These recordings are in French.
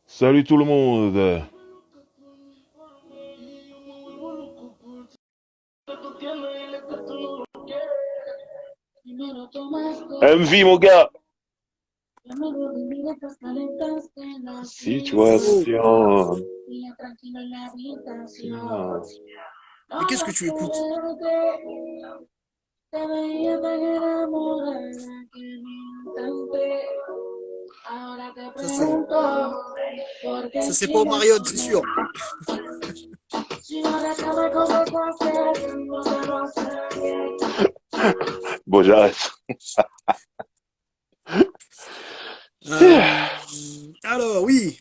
Salut tout le monde. MV mon gars. Oh, Situation. mais qu'est-ce que tu écoutes? Ça c'est, ça c'est pas Marion, c'est sûr. Bon, j'arrête. Euh, alors oui,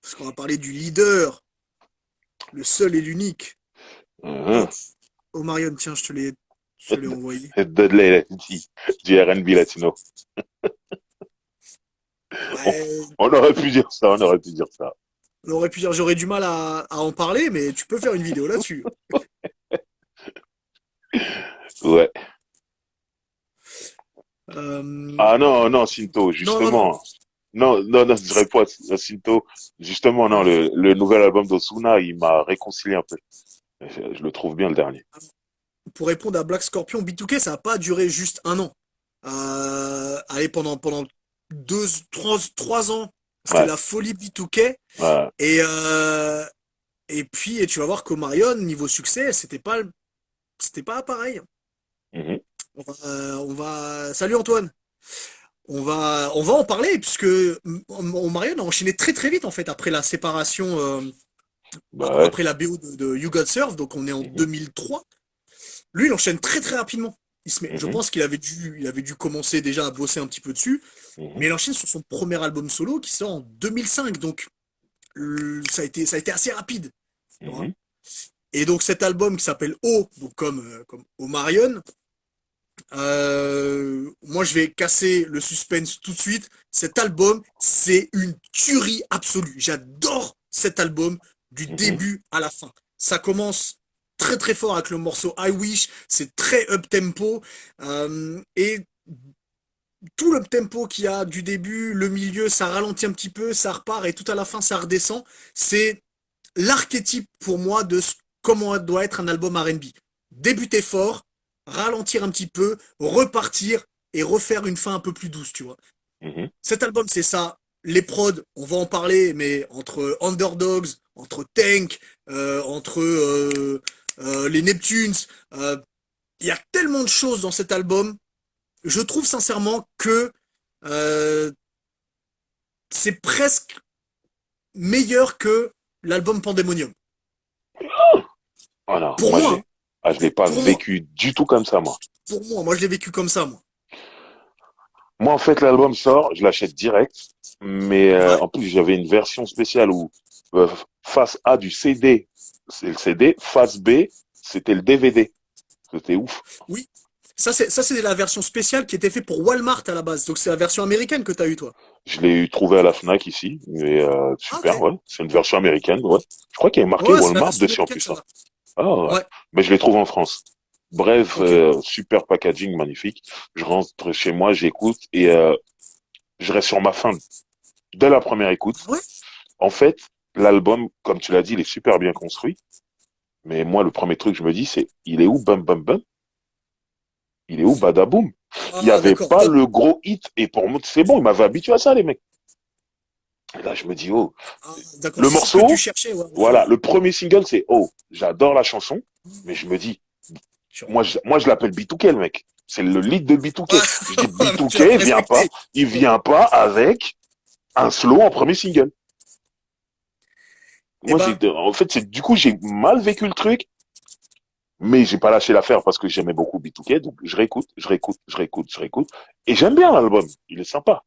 parce qu'on va parler du leader, le seul et l'unique. Mhm. Hop, oh Marion, tiens, je te l'ai envoyé. Dudley, du R&B latino. On, Ouais, on aurait pu dire ça, on aurait pu dire ça. on aurait pu dire, j'aurais du mal à en parler, mais tu peux faire une vidéo là-dessus. Ouais. Euh, Ah non, non, Sinto, non, non, non. justement. Non, non, non, je dirais pas Sinto. Justement, non, le nouvel album d'Ozuna, il m'a réconcilié un peu. Je le trouve bien, le dernier. Pour répondre à Black Scorpion, B2K, ça n'a pas duré juste un an. Allez, pendant 3 ans, c'était Ouais, la folie B2K. ouais. Et puis, et tu vas voir qu'Omarion, niveau succès, c'était pas pareil. Mhm, Salut Antoine. On va en parler puisque Omarion a enchaîné très très vite en fait après la séparation, bah ouais. après la BO de You Got Served, donc on est en Mhm, 2003. Lui, il enchaîne très très rapidement. Je mhm, pense qu'il avait dû commencer déjà à bosser un petit peu dessus, mhm, mais il enchaîne sur son premier album solo qui sort en 2005, donc ça a été assez rapide. Tu vois. mhm, Et donc cet album qui s'appelle O, donc comme Omarion, moi je vais casser le suspense tout de suite. Cet album, c'est une tuerie absolue. J'adore cet album du mhm, début à la fin. Ça commence très très fort avec le morceau I Wish, c'est très up tempo, et tout le tempo qu'il y a du début, le milieu, ça ralentit un petit peu, ça repart et tout à la fin ça redescend. C'est l'archétype pour moi de comment doit être un album R&B. Débuter fort, ralentir un petit peu, repartir et refaire une fin un peu plus douce, tu vois. mhm. Cet album, c'est ça. Les prods, on va en parler, mais entre Underdogs, entre Tank, entre les Neptunes, euh, il y a tellement de choses dans cet album. Je trouve sincèrement que euh, c'est presque meilleur que l'album Pandemonium. Voilà, Pour moi, hein. je l'ai pas Pour moi. vécu du tout comme ça, moi. Pour moi. Moi, je l'ai vécu comme ça, moi. Moi, en fait, l'album sort, je l'achète direct, mais Ouais. en plus, j'avais une version spéciale où face A du CD, c'est le CD, face B, c'était le DVD. C'était ouf. Oui. Ça, c'est la version spéciale qui était faite pour Walmart à la base. Donc, c'est la version américaine que tu as eu, toi. Je l'ai eu trouvé à la Fnac ici, mais Ah, ok. super, ouais. C'est une version américaine, ouais. Je crois qu'il y avait marqué Ouais, c'est la Walmart version dessus en américaine, plus, hein. celle-là. Ah, ouais. Ouais. Mais je l'ai trouvé en France. Bref, Ok. super packaging, magnifique. Je rentre chez moi, j'écoute et je reste sur ma faim dès la première écoute. Ah ouais? En fait, l'album, comme tu l'as dit, il est super bien construit. Mais moi, le premier truc que je me dis, c'est, il est où Bam Bam Bam? Il est où Badaboum? Il n'y Ah, avait d'accord. pas le gros hit. Et pour moi, c'est bon, il m'avait habitué à ça, les mecs. Et là, je me dis, oh, D'accord. le C'est ce que tu morceau, cherchais, ouais, enfin. voilà, le premier single, c'est oh, j'adore la chanson. Mais je me dis, moi, je l'appelle B2K, le mec. C'est le lead de B2K. Je dis, Ouais, tu vas pas B2K, respecter. il vient pas avec un slow en premier single. Eh Moi, ben, en fait, c'est, du coup, j'ai mal vécu le truc. Mais j'ai pas lâché l'affaire parce que j'aimais beaucoup B2K, donc je réécoute, je réécoute, je réécoute, je réécoute. Et j'aime bien l'album, il est sympa.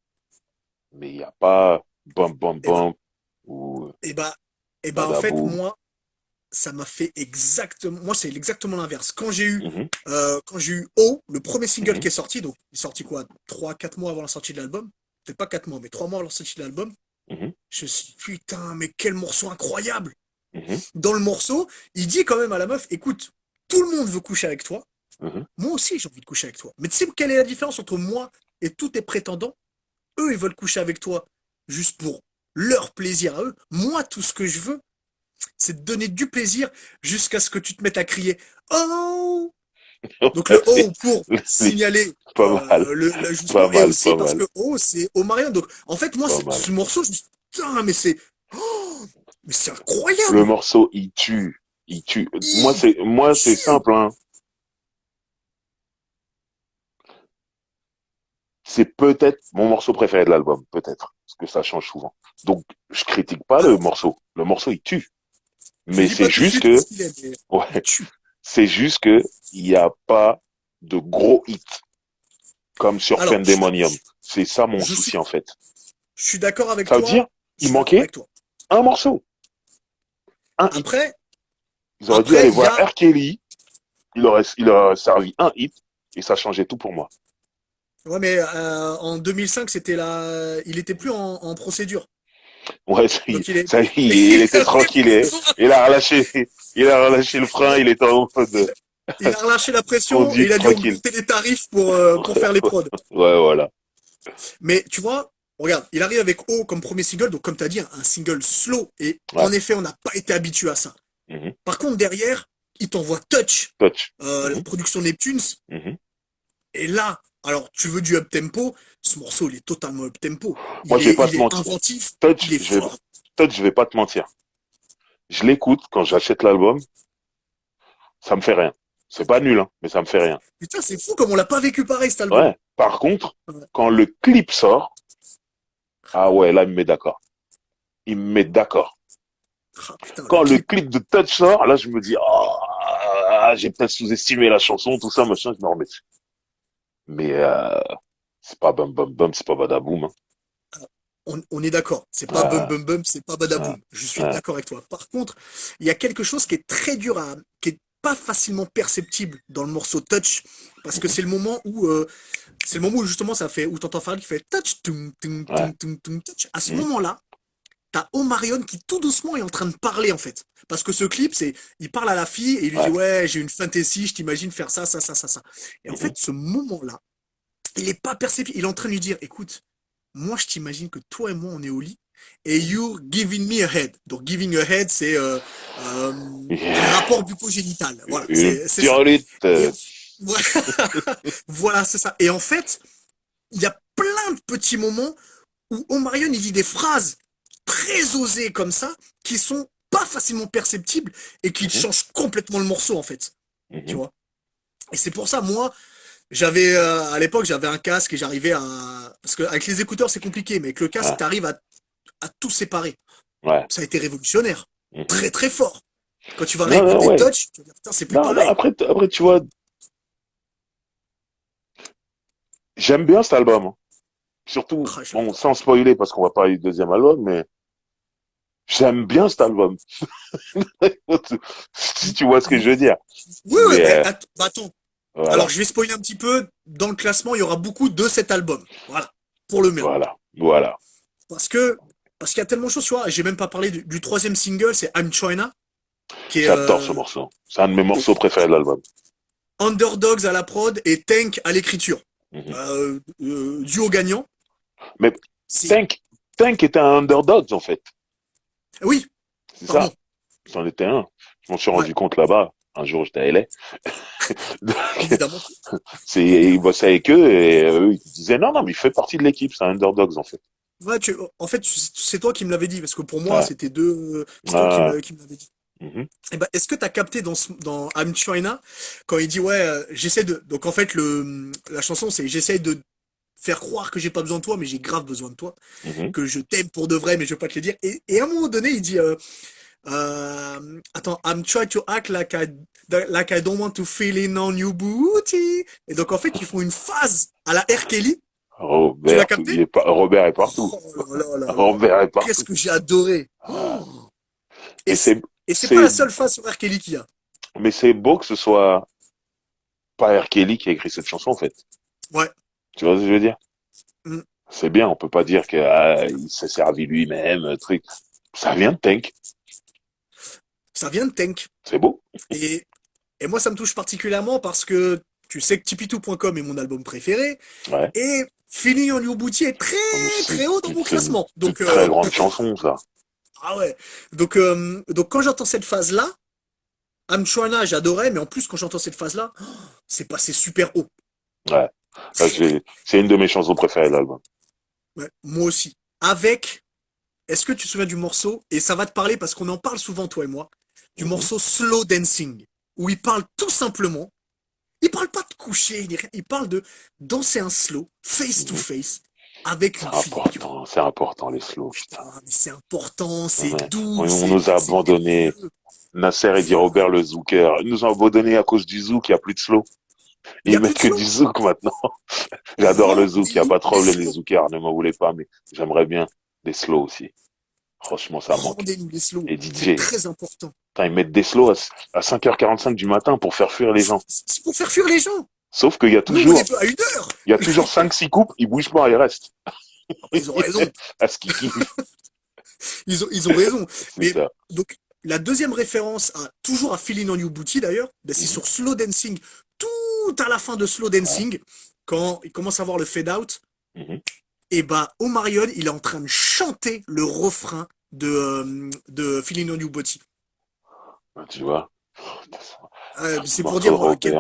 Mais il n'y a pas bam bam eh ben, bam ou eh ben, en fait, badaboum. moi, ça m'a fait exactement, moi c'est exactement l'inverse. Mhm, Quand j'ai eu O, le premier single mhm, qui est sorti, donc il est sorti quoi, 3, 4 mois avant la sortie de l'album, peut-être pas 4 mois, mais 3 mois avant la sortie de l'album, mhm, je me suis dit, putain, mais quel morceau incroyable! mhm, Dans le morceau, il dit quand même à la meuf, écoute, tout le monde veut coucher avec toi, mhm. moi aussi j'ai envie de coucher avec toi. Mais tu sais quelle est la différence entre moi et tous tes prétendants? Eux, ils veulent coucher avec toi juste pour leur plaisir à eux. Moi, tout ce que je veux, c'est de donner du plaisir jusqu'à ce que tu te mettes à crier Oh! Donc le C'est O pour c'est signaler pas mal, pas l'ajustement et mal, aussi pas parce mal, que O c'est Omarion. Donc en fait moi pas mal. ce morceau je me suis dit, putain mais c'est Le incroyable. morceau, il tue, il tue. Il Moi, c'est tue. simple, hein. C'est peut-être mon morceau préféré de l'album, peut-être, parce que ça change souvent. Donc, je critique pas le Alors morceau. Le morceau, il tue. je Mais dis c'est pas tout de juste suite où que, ce qu'il est, mais il ouais, tue. c'est juste que il n'y a pas de gros hits comme sur Alors Pandemonium. C'est ça mon je suis souci en fait. je suis d'accord avec Ça veut dire toi. Je il suis d'accord manquait avec toi. un morceau, un hit. Après Ils auraient dû aller après il y voir a R. Kelly. Il aurait servi un hit et ça changeait tout pour moi. ouais mais en 2005 c'était là il était plus en procédure. Ouais, Donc il est ça, il était il avait tranquille. plus besoin. Il a relâché le frein. Il était en Il, mode il a relâché la pression et il conduite a dû tranquille. augmenter les tarifs pour faire les prods. Ouais, voilà. Mais tu vois, regarde, il arrive avec O comme premier single, donc comme tu as dit, un single slow. Et Ouais. en effet, on n'a pas été habitué à ça. Mhm. Par contre, derrière, il t'envoie Touch, Touch. la Mhm. production Neptunes. Mhm. Et là, alors tu veux du up-tempo, ce morceau, il est totalement up-tempo. Moi, je vais pas Il te est mentir. inventif, il Touch, est fort. Je vais pas te mentir. Je l'écoute quand j'achète l'album, ça me fait rien. C'est pas nul, hein, mais ça me fait rien. Putain, c'est fou comme on l'a pas vécu pareil cet album. Ouais. Par contre, Ouais. quand le clip sort, ah ouais, là, il me met d'accord. Il me met d'accord. Ah, putain, le Quand le clip. clip de Touch sort, là, je me dis, ah, j'ai peut-être sous-estimé la chanson, tout ça, machin, je me remets dessus. Mais c'est pas Bum Bum Bum, c'est pas Badaboum. Hein. On est d'accord. C'est pas Bum Ah, Bum Bum, c'est pas ah, Badaboum. Je suis ah, d'accord avec toi. Par contre, il y a quelque chose qui est très dur qui est pas facilement perceptible dans le morceau Touch, parce que mhm, c'est le moment où justement ça fait, où t'entends Pharrell qui fait Touch, tum, tum, ouais, tum, tum, tum, Touch. À ce mhm, moment-là, t'as Omarion qui tout doucement est en train de parler en fait. Parce que ce clip, il parle à la fille et il lui dit ouais, ouais, j'ai une fantaisie, je t'imagine faire ça, ça, ça, ça, ça. Et en mhm, fait, ce moment-là, il est pas perceptible. Il est en train de lui dire, écoute, moi je t'imagine que toi et moi on est au lit et mhm. you're giving me a head. Donc giving a head c'est un Yeah. rapport bucco-génital. Voilà, Une c'est ça. tirelite. Et voilà, voilà, c'est ça. Et en fait, il y a plein de petits moments où Omarion il dit des phrases très osées comme ça qui sont pas facilement perceptibles et qui Mhm, changent complètement le morceau en fait. Tu mhm, vois. Et c'est pour ça, moi, à l'époque, j'avais un casque et j'arrivais à, parce qu'avec les écouteurs, c'est compliqué, mais avec le casque, ouais, t'arrives à tout séparer. ouais, Ça a été révolutionnaire. mhm. Très, très fort. Quand tu vas Non, non, réécouter ouais. Touch, tu vas dire, putain, c'est plus Non, non, pareil. après, tu vois, j'aime bien cet album. Hein. Surtout, Ah, je bon, l'adore. sans spoiler, parce qu'on va parler du deuxième album, mais j'aime bien cet album. Si tu vois ce que je veux dire. Oui, ouais, Mais mais bah, attends. Alors, voilà, je vais spoiler un petit peu. Dans le classement, il y aura beaucoup de cet album. Voilà. Pour le mien. voilà, voilà. Parce que, parce qu'il y a tellement de choses, tu vois. J'ai même pas parlé du troisième single, c'est I'm China, qui est, J'adore ce morceau. C'est un de mes morceaux préférés de l'album. Underdogs à la prod et Tank à l'écriture. Mhm. Duo gagnant. Mais C'est Tank, Tank était un underdog, en fait. oui, C'est pardon. ça. C'en était un. Je m'en suis Ouais, rendu compte là-bas. Un jour, j'étais à LA. évidemment. Ils bossaient avec eux et eux, ils disaient non, non, mais il fait partie de l'équipe. C'est un underdogs, en fait. Ouais, en fait, c'est toi qui me l'avais dit parce que pour moi, Ouais. c'était deux. C'est toi Ah, qui me l'avais dit. mhm, Et ben, est-ce que t'as capté dans I'm China quand il dit ouais, j'essaie de. Donc en fait, la chanson, c'est j'essaie de faire croire que j'ai pas besoin de toi, mais j'ai grave besoin de toi, mhm. que je t'aime pour de vrai, mais je veux pas te le dire. Et à un moment donné, il dit attends, I'm trying to act like I don't want to feel in on your booty. Et donc en fait, ils font une phase à la R. Kelly. Tu l'as capté? Robert est partout. Oh là là là là là. Robert est Qu'est-ce partout. que j'ai adoré. Ah. Oh. Et Mais c'est, Et c'est pas c'est, la seule phase sur R. Kelly qu'il y a. mais c'est beau que ce soit pas R. Kelly qui a écrit cette chanson, en fait. Ouais. Tu vois ce que je veux dire? Mm. C'est bien, on peut pas dire que il s'est servi lui-même, truc. Ça vient de Tank. Ça vient de Tank. C'est beau. Et, et moi, ça me touche particulièrement parce que tu sais que Tipeee.com est mon album préféré. Ouais. Et Feeling on You Booty est très C'est très haut dans mon classement. une Donc, très grande chanson, ça. ah ouais. Donc quand j'entends cette phase-là, Amchuana, j'adorais, mais en plus, quand j'entends cette phase-là, c'est passé super haut. Ouais. C'est une de mes chansons préférées de l'album. Ouais, moi aussi. Avec, est-ce que tu te souviens du morceau, et ça va te parler parce qu'on en parle souvent, toi et moi, du Mhm. morceau Slow Dancing, où il parle tout simplement, il parle pas de coucher, il parle de danser un slow, face to Mhm. face, avec une fille, tu vois. C'est important les slows, Putain, putain. mais c'est important, c'est Ouais. doux, On nous a c'est abandonnés. merveilleux. Nasser et dit Voilà. Robert le Zouker. Ils nous ont abandonnés à cause du zouk, il n'y a plus de slow. Il y Ils a plus mettent de que slow. du zouk maintenant. J'adore le zouk, il n'y a pas Rendez-nous de les problème, les slows. zoukers, ne m'en voulez pas, mais j'aimerais bien des slows aussi. Franchement, ça manque. Rendez-nous les slows. Et C'est DJ, très important. putain, ils mettent des slows à 5h45 du matin pour faire fuir les gens. C'est pour faire fuir les gens. Sauf Nous, on est pas à 1 heure. il y a toujours 5-6 couples, ils bougent pas, ils restent. Ah bah, ils ont raison. À ce qu'ils kiffent. Ils ont raison. C'est Mais ça. donc, la deuxième référence, toujours à Feeling on You Booty d'ailleurs, ben, c'est Mhm. sur Slow Dancing. Tout à la fin de Slow Ouais. Dancing, quand il commence à voir le fade out, Mhm. et bah Omarion, il est en train de chanter le refrain de Feeling on You Booty. Ben, tu vois, C'est pour morceau dire moi, européen.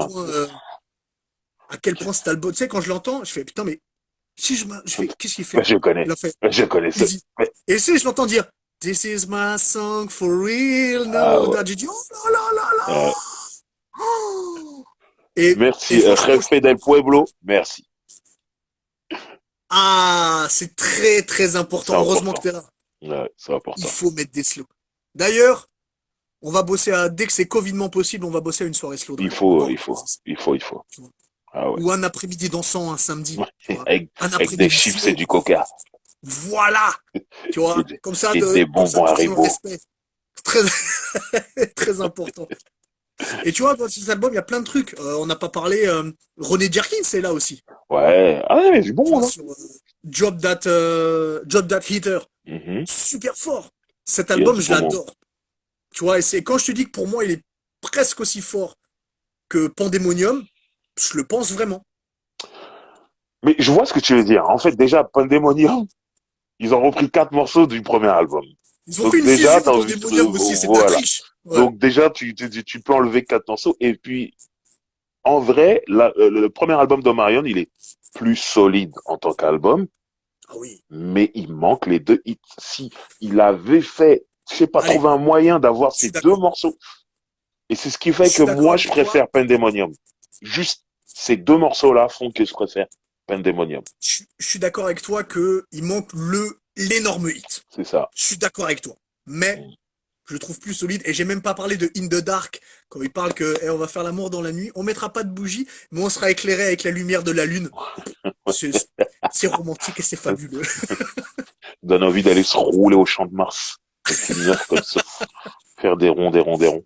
à quel point cet album, tu sais, quand je l'entends, je fais putain, mais si je fais, qu'est-ce qu'il fait? Je Il connais. a fait, Je connais il ça. dit, Mais, et si je l'entends dire, This is my song for real, ah no, ouais. that, j'ai dit, oh là là là là! Euh, Oh. Et merci. franchement, Respeto del pueblo. Merci. ah, c'est très très C'est important. Heureusement que important. t'es là. Ouais, c'est Il important. faut mettre des slows. D'ailleurs, on va bosser dès que c'est covidement possible, on va bosser à une soirée slow drive. On va Il organiser faut. ça, Il faut. tu vois. Ah ouais. Ou un après-midi dansant un samedi, tu vois. Un Avec des après-midi chips et slow. du coca. Voilà, tu Et, vois. et des Comme ça, bonbons tu gagnes en Haribo. respect. C'est très, très important. Et tu vois, dans cet album, il y a plein de trucs. On n'a pas parlé. René Jerkins est là aussi. Ouais. Ah ouais, mais du Tu bon, vois, là. sur Job That Heater. Mhm. Super fort. Cet Il y a album, du je bon. l'adore. Tu vois, et c'est quand je te dis que pour moi, il est presque aussi fort que Pandemonium, je le pense vraiment. Mais je vois ce que tu veux dire. En fait, déjà, Pandemonium, ils ont repris 4 morceaux du premier album. Ils ont fait Donc une déjà, fusion t'as envie de... Pandemonium aussi, c'est de la Voilà. triche. Ouais. Donc déjà, tu peux enlever 4 morceaux. Et puis, en vrai, le premier album de Marion, il est plus solide en tant qu'album, Ah oui. mais il manque les deux hits. Si il avait fait, je sais pas, Allez, trouvé un moyen d'avoir je ces suis deux d'accord. morceaux. Et c'est ce qui Je fait que suis d'accord moi, je avec toi. préfère Pandemonium. Juste ces 2 morceaux-là font que je préfère Pandemonium. Je suis d'accord avec toi que il manque l'énorme hit. C'est ça. Je suis d'accord avec toi. Mais je le trouve plus solide. Et j'ai même pas parlé de In the Dark, quand il parle que on va faire l'amour dans la nuit. On mettra pas de bougie, mais on sera éclairé avec la lumière de la lune. C'est c'est romantique et c'est Ça fabuleux. donne envie d'aller se rouler au champ de Mars et finir comme ça, faire des ronds, des ronds, des ronds.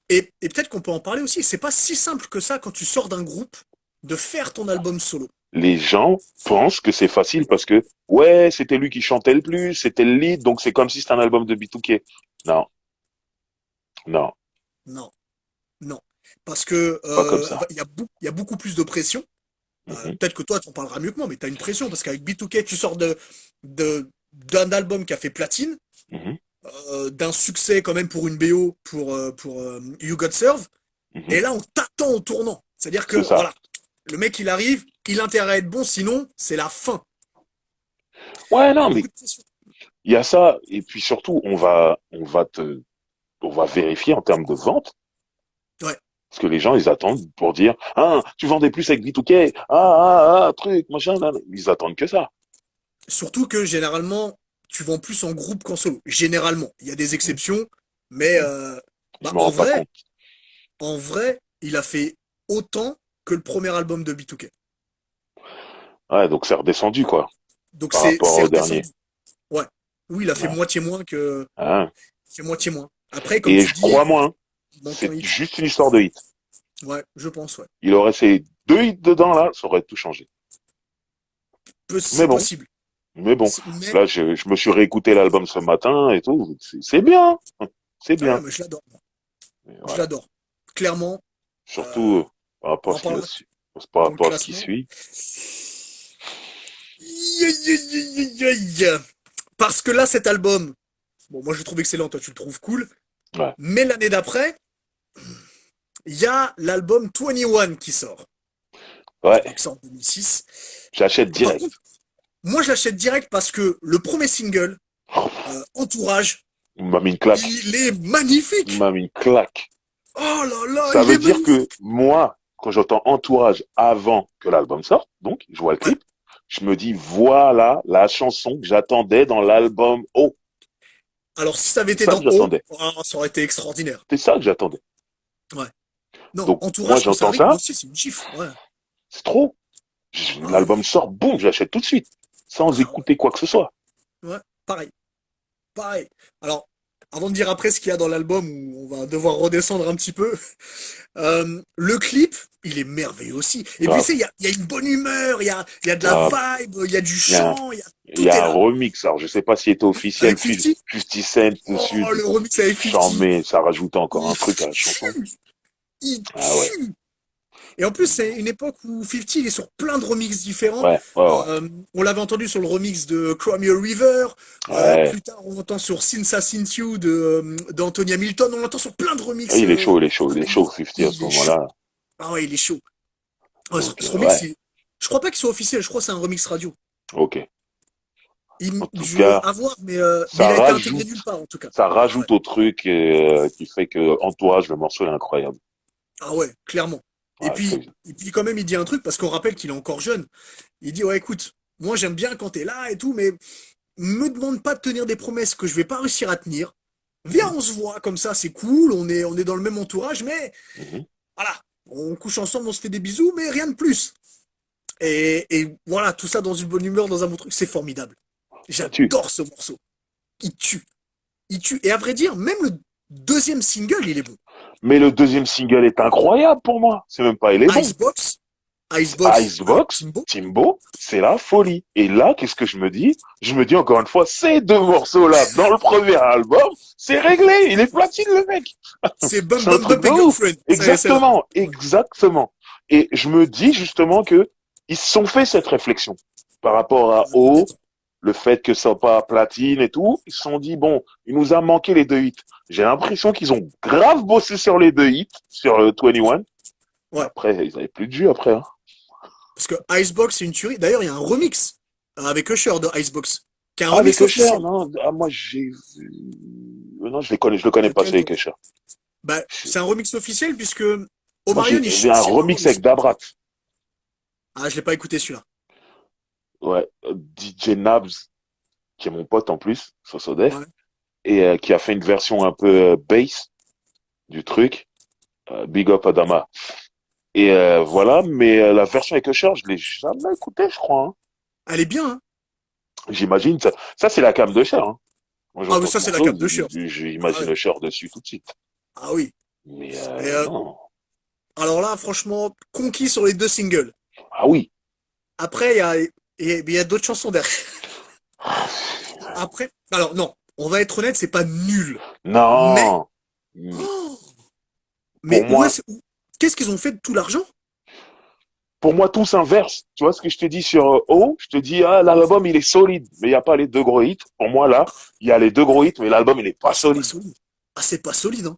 Et, et peut-être qu'on peut en parler aussi. C'est pas si simple que ça quand tu sors d'un groupe de faire ton album solo. Les gens pensent que c'est facile parce que, ouais, c'était lui qui chantait le plus, c'était le lead, donc c'est comme si c'était un album de B2K. Non, non, Non, non. Parce que pas comme ça. il y a beaucoup plus de pression. Mhm, Peut-être que toi, tu en parleras mieux que moi, mais tu as une pression parce qu'avec B2K, tu sors d'un album qui a fait platine, mhm, d'un succès quand même pour une BO pour You Got Serve. mhm. Et là, on t'attend au tournant. C'est-à-dire C'est que, ça. voilà, le mec, il arrive, il a intérêt à être bon, sinon, c'est la fin. Ouais, Il y non, a mais beaucoup de pression. il y a ça, et puis surtout, on va vérifier en termes de vente. Ouais. Parce que les gens, ils attendent pour dire, ah, tu vendais plus avec B2K, truc, machin, là. Ils attendent que ça. Surtout que généralement, tu vends plus en groupe qu'en solo. Généralement. Il y a des Mhm, exceptions, mais mhm. Je bah, me rends pas compte. en vrai, il a fait autant que le premier album de B2K. Ouais, donc c'est redescendu, quoi, Donc par rapport c'est au dernier. redescendu. Ouais. Oui, il a fait Voilà. moitié moins que. Hein. Il fait moitié moins. Après, comme Et tu je dis, crois, moi, hein, il manque un c'est hit. juste une histoire de hit. Ouais, je pense, ouais. Il aurait ces 2 hits dedans, là, ça aurait tout changé. Mais C'est bon, possible. mais bon. Mais, Là, je me suis réécouté l'album ce matin et tout. C'est bien. C'est ah, bien. mais je l'adore. Moi. Mais Je voilà. l'adore. Clairement, Surtout euh, par on rapport à en ce qui va parlera su- par dans le rapport à ce qui classement. suit. Aïe, aïe, aïe, aïe, aïe. Parce que là, cet album, bon, moi je le trouve excellent, toi tu le trouves cool. Ouais. Mais l'année d'après, il y a l'album 21 qui sort. Donc Ouais. ça en 2006. J'achète Et par contre, direct. moi je l'achète direct parce que le premier single, Entourage, Il m'a mis une claque. il est Il magnifique. m'a mis une claque. Oh là là, Ça il veut est dire que magnifique. moi, quand j'entends Entourage avant que l'album sorte, donc je vois le Ouais. clip, je me dis voilà la chanson que j'attendais dans l'album. Oh, Alors si ça avait c'est été ça que dans O, j'attendais. oh, ça aurait été extraordinaire. C'est ça que j'attendais. Ouais. Non, Donc moi Entourage quand ça j'entends arrive, moi ça, aussi c'est une gifle. Ouais. c'est trop. Ah L'album oui. sort, boum, j'achète tout de suite, sans Ah écouter quoi que ce soit. ouais. Ouais. Pareil. Pareil. Alors, avant de dire après ce qu'il y a dans l'album, où on va devoir redescendre un petit peu, le clip, il est merveilleux aussi. Et puis, tu Grave, sais, il y a une bonne humeur, il y a de la grave. vibe, il y a du Il y a, chant, il y tout est a un là. remix. Alors je sais pas si était officiel, Avec 50, 50 Cent dessus. oh, le remix avec J'en 50, mets, ça rajoute encore il un truc à la chanson. tue, il Ah ouais, tue. Et en plus, c'est une époque où 50 il est sur plein de remixes différents. ouais, ouais, ouais. On l'avait entendu sur le remix de Cry Me a River. Ouais. Plus tard, on l'entend sur Since I Seen You d'Anthony Hamilton. On l'entend sur plein de Ah, remixes il est chaud, il est chaud, il est R&B. chaud, 50 à ce Il est chaud. moment-là. Ah ouais, il est chaud. Ouais, Donc, ce remix, ouais, je crois pas qu'il soit officiel. Je crois que c'est un remix radio. ok. En tout cas, À voir, mais il ça a été intégré rajoute, nulle part en tout cas. ça Ah ouais, rajoute au truc qui fait que Entourage, le morceau est incroyable. ah ouais, clairement. Et Ouais, puis, et puis quand même, il dit un truc parce qu'on rappelle qu'il est encore jeune. Il dit ouais, écoute, moi j'aime bien quand t'es là et tout, mais me demande pas de tenir des promesses que je vais pas réussir à tenir. Viens, mhm, on se voit comme ça, c'est cool, on est dans le même entourage, mais mhm. voilà, on couche ensemble, on se fait des bisous, mais rien de plus. Et voilà, tout ça dans une bonne humeur, dans un bon truc, c'est formidable. Ça tue. J'adore ce morceau. Il tue. Il tue. Et à vrai dire, même le deuxième single, il est bon. Mais le deuxième single est incroyable pour moi. C'est même pas, il est bon. Icebox, Icebox avec Icebox, Timbo. Timbo, c'est la folie. Et là, qu'est-ce que je me dis? Je me dis encore une fois, ces deux morceaux-là, dans le premier album, c'est réglé. Il est platine, le mec. C'est Bum C'est un Bum truc Bump de et ouf. Girlfriend. C'est là. Exactement, Ouais. exactement. Et je me dis justement que ils se sont fait cette réflexion par rapport à Ouais, O, peut-être. le fait que ça soit pas platine et tout. Ils se sont dit, bon, il nous a manqué les deux hits. J'ai l'impression qu'ils ont grave bossé sur les deux hits, sur le 21. Mais Ouais. après, ils avaient plus de jus après, hein. Parce que Icebox, c'est une tuerie. D'ailleurs, il y a un remix avec Usher de Icebox, qui est un Ah, avec remix Usher, officiel. non, ah, moi j'ai vu. Non, je le connais pas, Lequel celui de... avec Usher. Bah, c'est un remix officiel puisque Moi Omarion, il j'ai vu un cherche ses paroles remix avec aussi. Dabrat. Ah, je l'ai pas écouté celui-là. Ouais, DJ Nabs, qui est mon pote en plus, sur Sodef, Ouais. et qui a fait une version un peu bass du truc. Big up Adama. Et voilà, mais la version avec Usher, je l'ai jamais écouté, je crois, hein. Elle est bien, hein. J'imagine, ça c'est la cam de Usher, hein. Moi Ah oui, j'entends ça, ce c'est la morceau, cape de Usher. Ah j'imagine ouais. Usher dessus tout de suite. Ah oui. Mais Et, non. alors là, franchement, conquis sur les deux singles. Ah oui. Après, il y a d'autres chansons derrière. Après, alors non, on va être honnête, c'est pas nul. Mais, Non. oh, Pour mais moi, qu'est-ce qu'ils ont fait de tout l'argent? pour moi, tout s'inverse. Tu vois ce que je te dis sur O? Je te dis, ah, l'album, il est solide, mais il n'y a pas les deux gros hits. Pour moi, là, il y a les deux gros hits, mais l'album, il est Ah, pas c'est pas solide. solide. Ah, c'est pas solide, hein.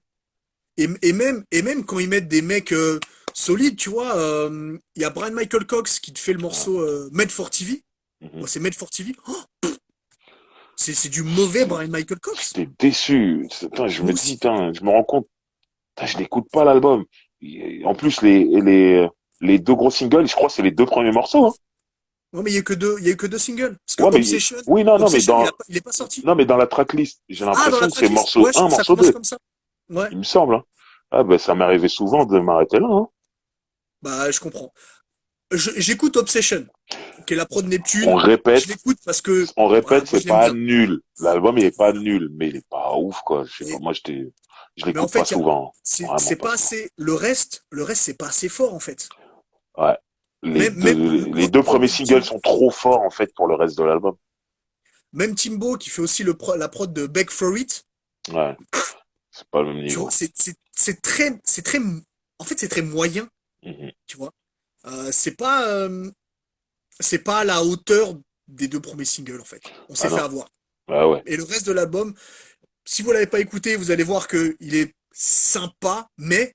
Et même quand ils mettent des mecs solides, tu vois, il y a Brian Michael Cox qui te fait le Ouais. morceau Made for TV. Mhm. Moi, c'est Made for TV. Oh, c'est du mauvais Brian Michael Cox. J'étais déçu. Putain, je Moi me dis, aussi. putain, je me rends compte, putain, je n'écoute pas l'album. En plus, les deux gros singles, je crois que c'est les deux premiers morceaux, hein. Ouais, mais il y a eu que deux singles. Parce que Ouais, mais, Obsession, oui, non, non, mais Obsession, il est pas sorti. non, mais dans la tracklist, j'ai Ah, dans la l'impression que c'est tracklist. morceau Ouais, un, ça morceau commence 2. comme ça. Ouais. Il me semble, hein. Ah, ben, ça m'est arrivé souvent de m'arrêter là, hein. Bah, je comprends. J'écoute Obsession, qui est la prod On Neptune. Je répète, l'écoute parce que, on voilà, répète, moi c'est je l'aime pas bien. nul. L'album, il est pas nul, mais il est pas ouf, quoi. Je sais pas, Et- moi, je mais en l'écoute pas fait, souvent. Vraiment c'est pas pas souvent. assez. Le reste, c'est pas assez fort en fait. Ouais. Même Les l'autre deux prod premiers de singles Timbo, sont trop forts, en fait, pour le reste de l'album. même Timbo qui fait aussi la prod de Beg for It. Ouais. C'est pas le même Tu vois, niveau. c'est très, en fait, c'est très moyen. Mhm. Tu vois, c'est pas à la hauteur des deux premiers singles en fait. On Ah s'est fait non. avoir. Ah ouais. Et le reste de l'album, si vous l'avez pas écouté, vous allez voir que il est sympa, mais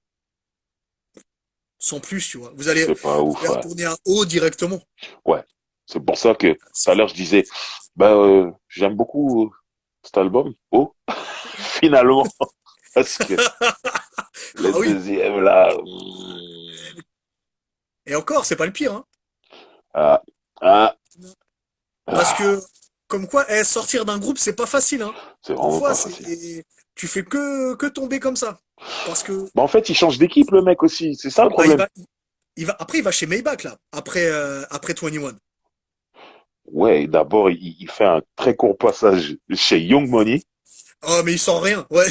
sans plus, tu vois. C'est pas Vous ouf, allez ouais. retourner à haut directement. Ouais. C'est pour ça que tout à l'heure, je disais, bah, j'aime beaucoup cet album. Oh, finalement. Parce que le Ah oui. deuxième, là, Et encore, c'est pas le pire, hein. ah, ah, Parce ah, que, comme quoi, sortir d'un groupe, c'est pas facile, hein. c'est vraiment Parfois, pas facile. tu fais que tomber comme ça. Parce que, Bah, en fait, il change d'équipe, le mec aussi. C'est ça le bah, problème. après, il va chez Maybach, là. Après 21. Ouais, d'abord, il fait un très court passage chez Young Money. Oh, mais il sent rien. Ouais.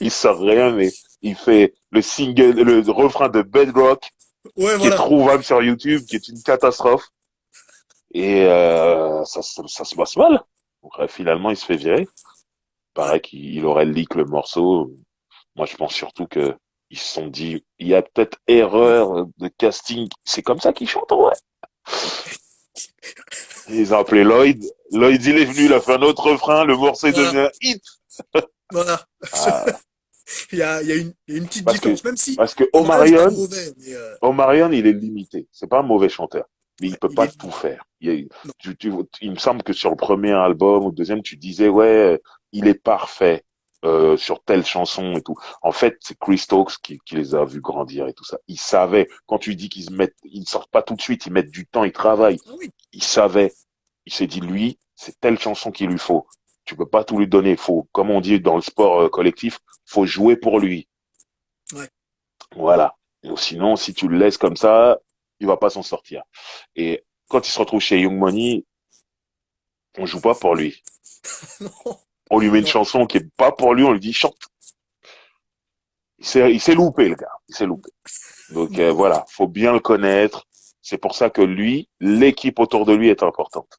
Il sort rien, mais il fait le refrain de Bedrock, Ouais, qui est voilà. trouvable sur YouTube, qui est une catastrophe. Et ça se passe mal. Donc, finalement, il se fait virer. Ouais. Paraît qu'il aurait leak le morceau. Moi, je pense surtout que ils se sont dit, il y a peut-être erreur de casting. C'est comme ça qu'ils chantent, ouais. Ils ont appelé Lloyd. Lloyd, il est venu, il a fait un autre refrain, le morceau est Voilà. devenu un hit. Voilà. Ah, Il y a une petite parce que, différence. Même si parce que Omarion, c'est pas mauvais, mais Omarion, il est limité. C'est pas un mauvais chanteur, mais il ouais, peut il pas est tout limité. faire. Non. Il me semble que sur le premier album ou le deuxième, tu disais, ouais, il est parfait sur telle chanson et tout. En fait, c'est Chris Stokes qui les a vus grandir et tout ça. Il savait, quand tu dis ils sortent pas tout de suite, ils mettent du temps, ils travaillent. Ah oui. Il savait. Il s'est dit, lui, c'est telle chanson qu'il lui faut. Tu peux pas tout lui donner. Faut, comme on dit dans le sport collectif, faut jouer pour lui. Ouais. Voilà. Sinon, si tu le laisses comme ça, il va pas s'en sortir. Et quand il se retrouve chez Young Money, on joue pas pour lui. Non. On lui met une Non. chanson qui est pas pour lui, on lui dit chante. Il s'est loupé, le gars. Il s'est loupé. Donc Non. voilà, faut bien le connaître. C'est pour ça que lui, l'équipe autour de lui est importante.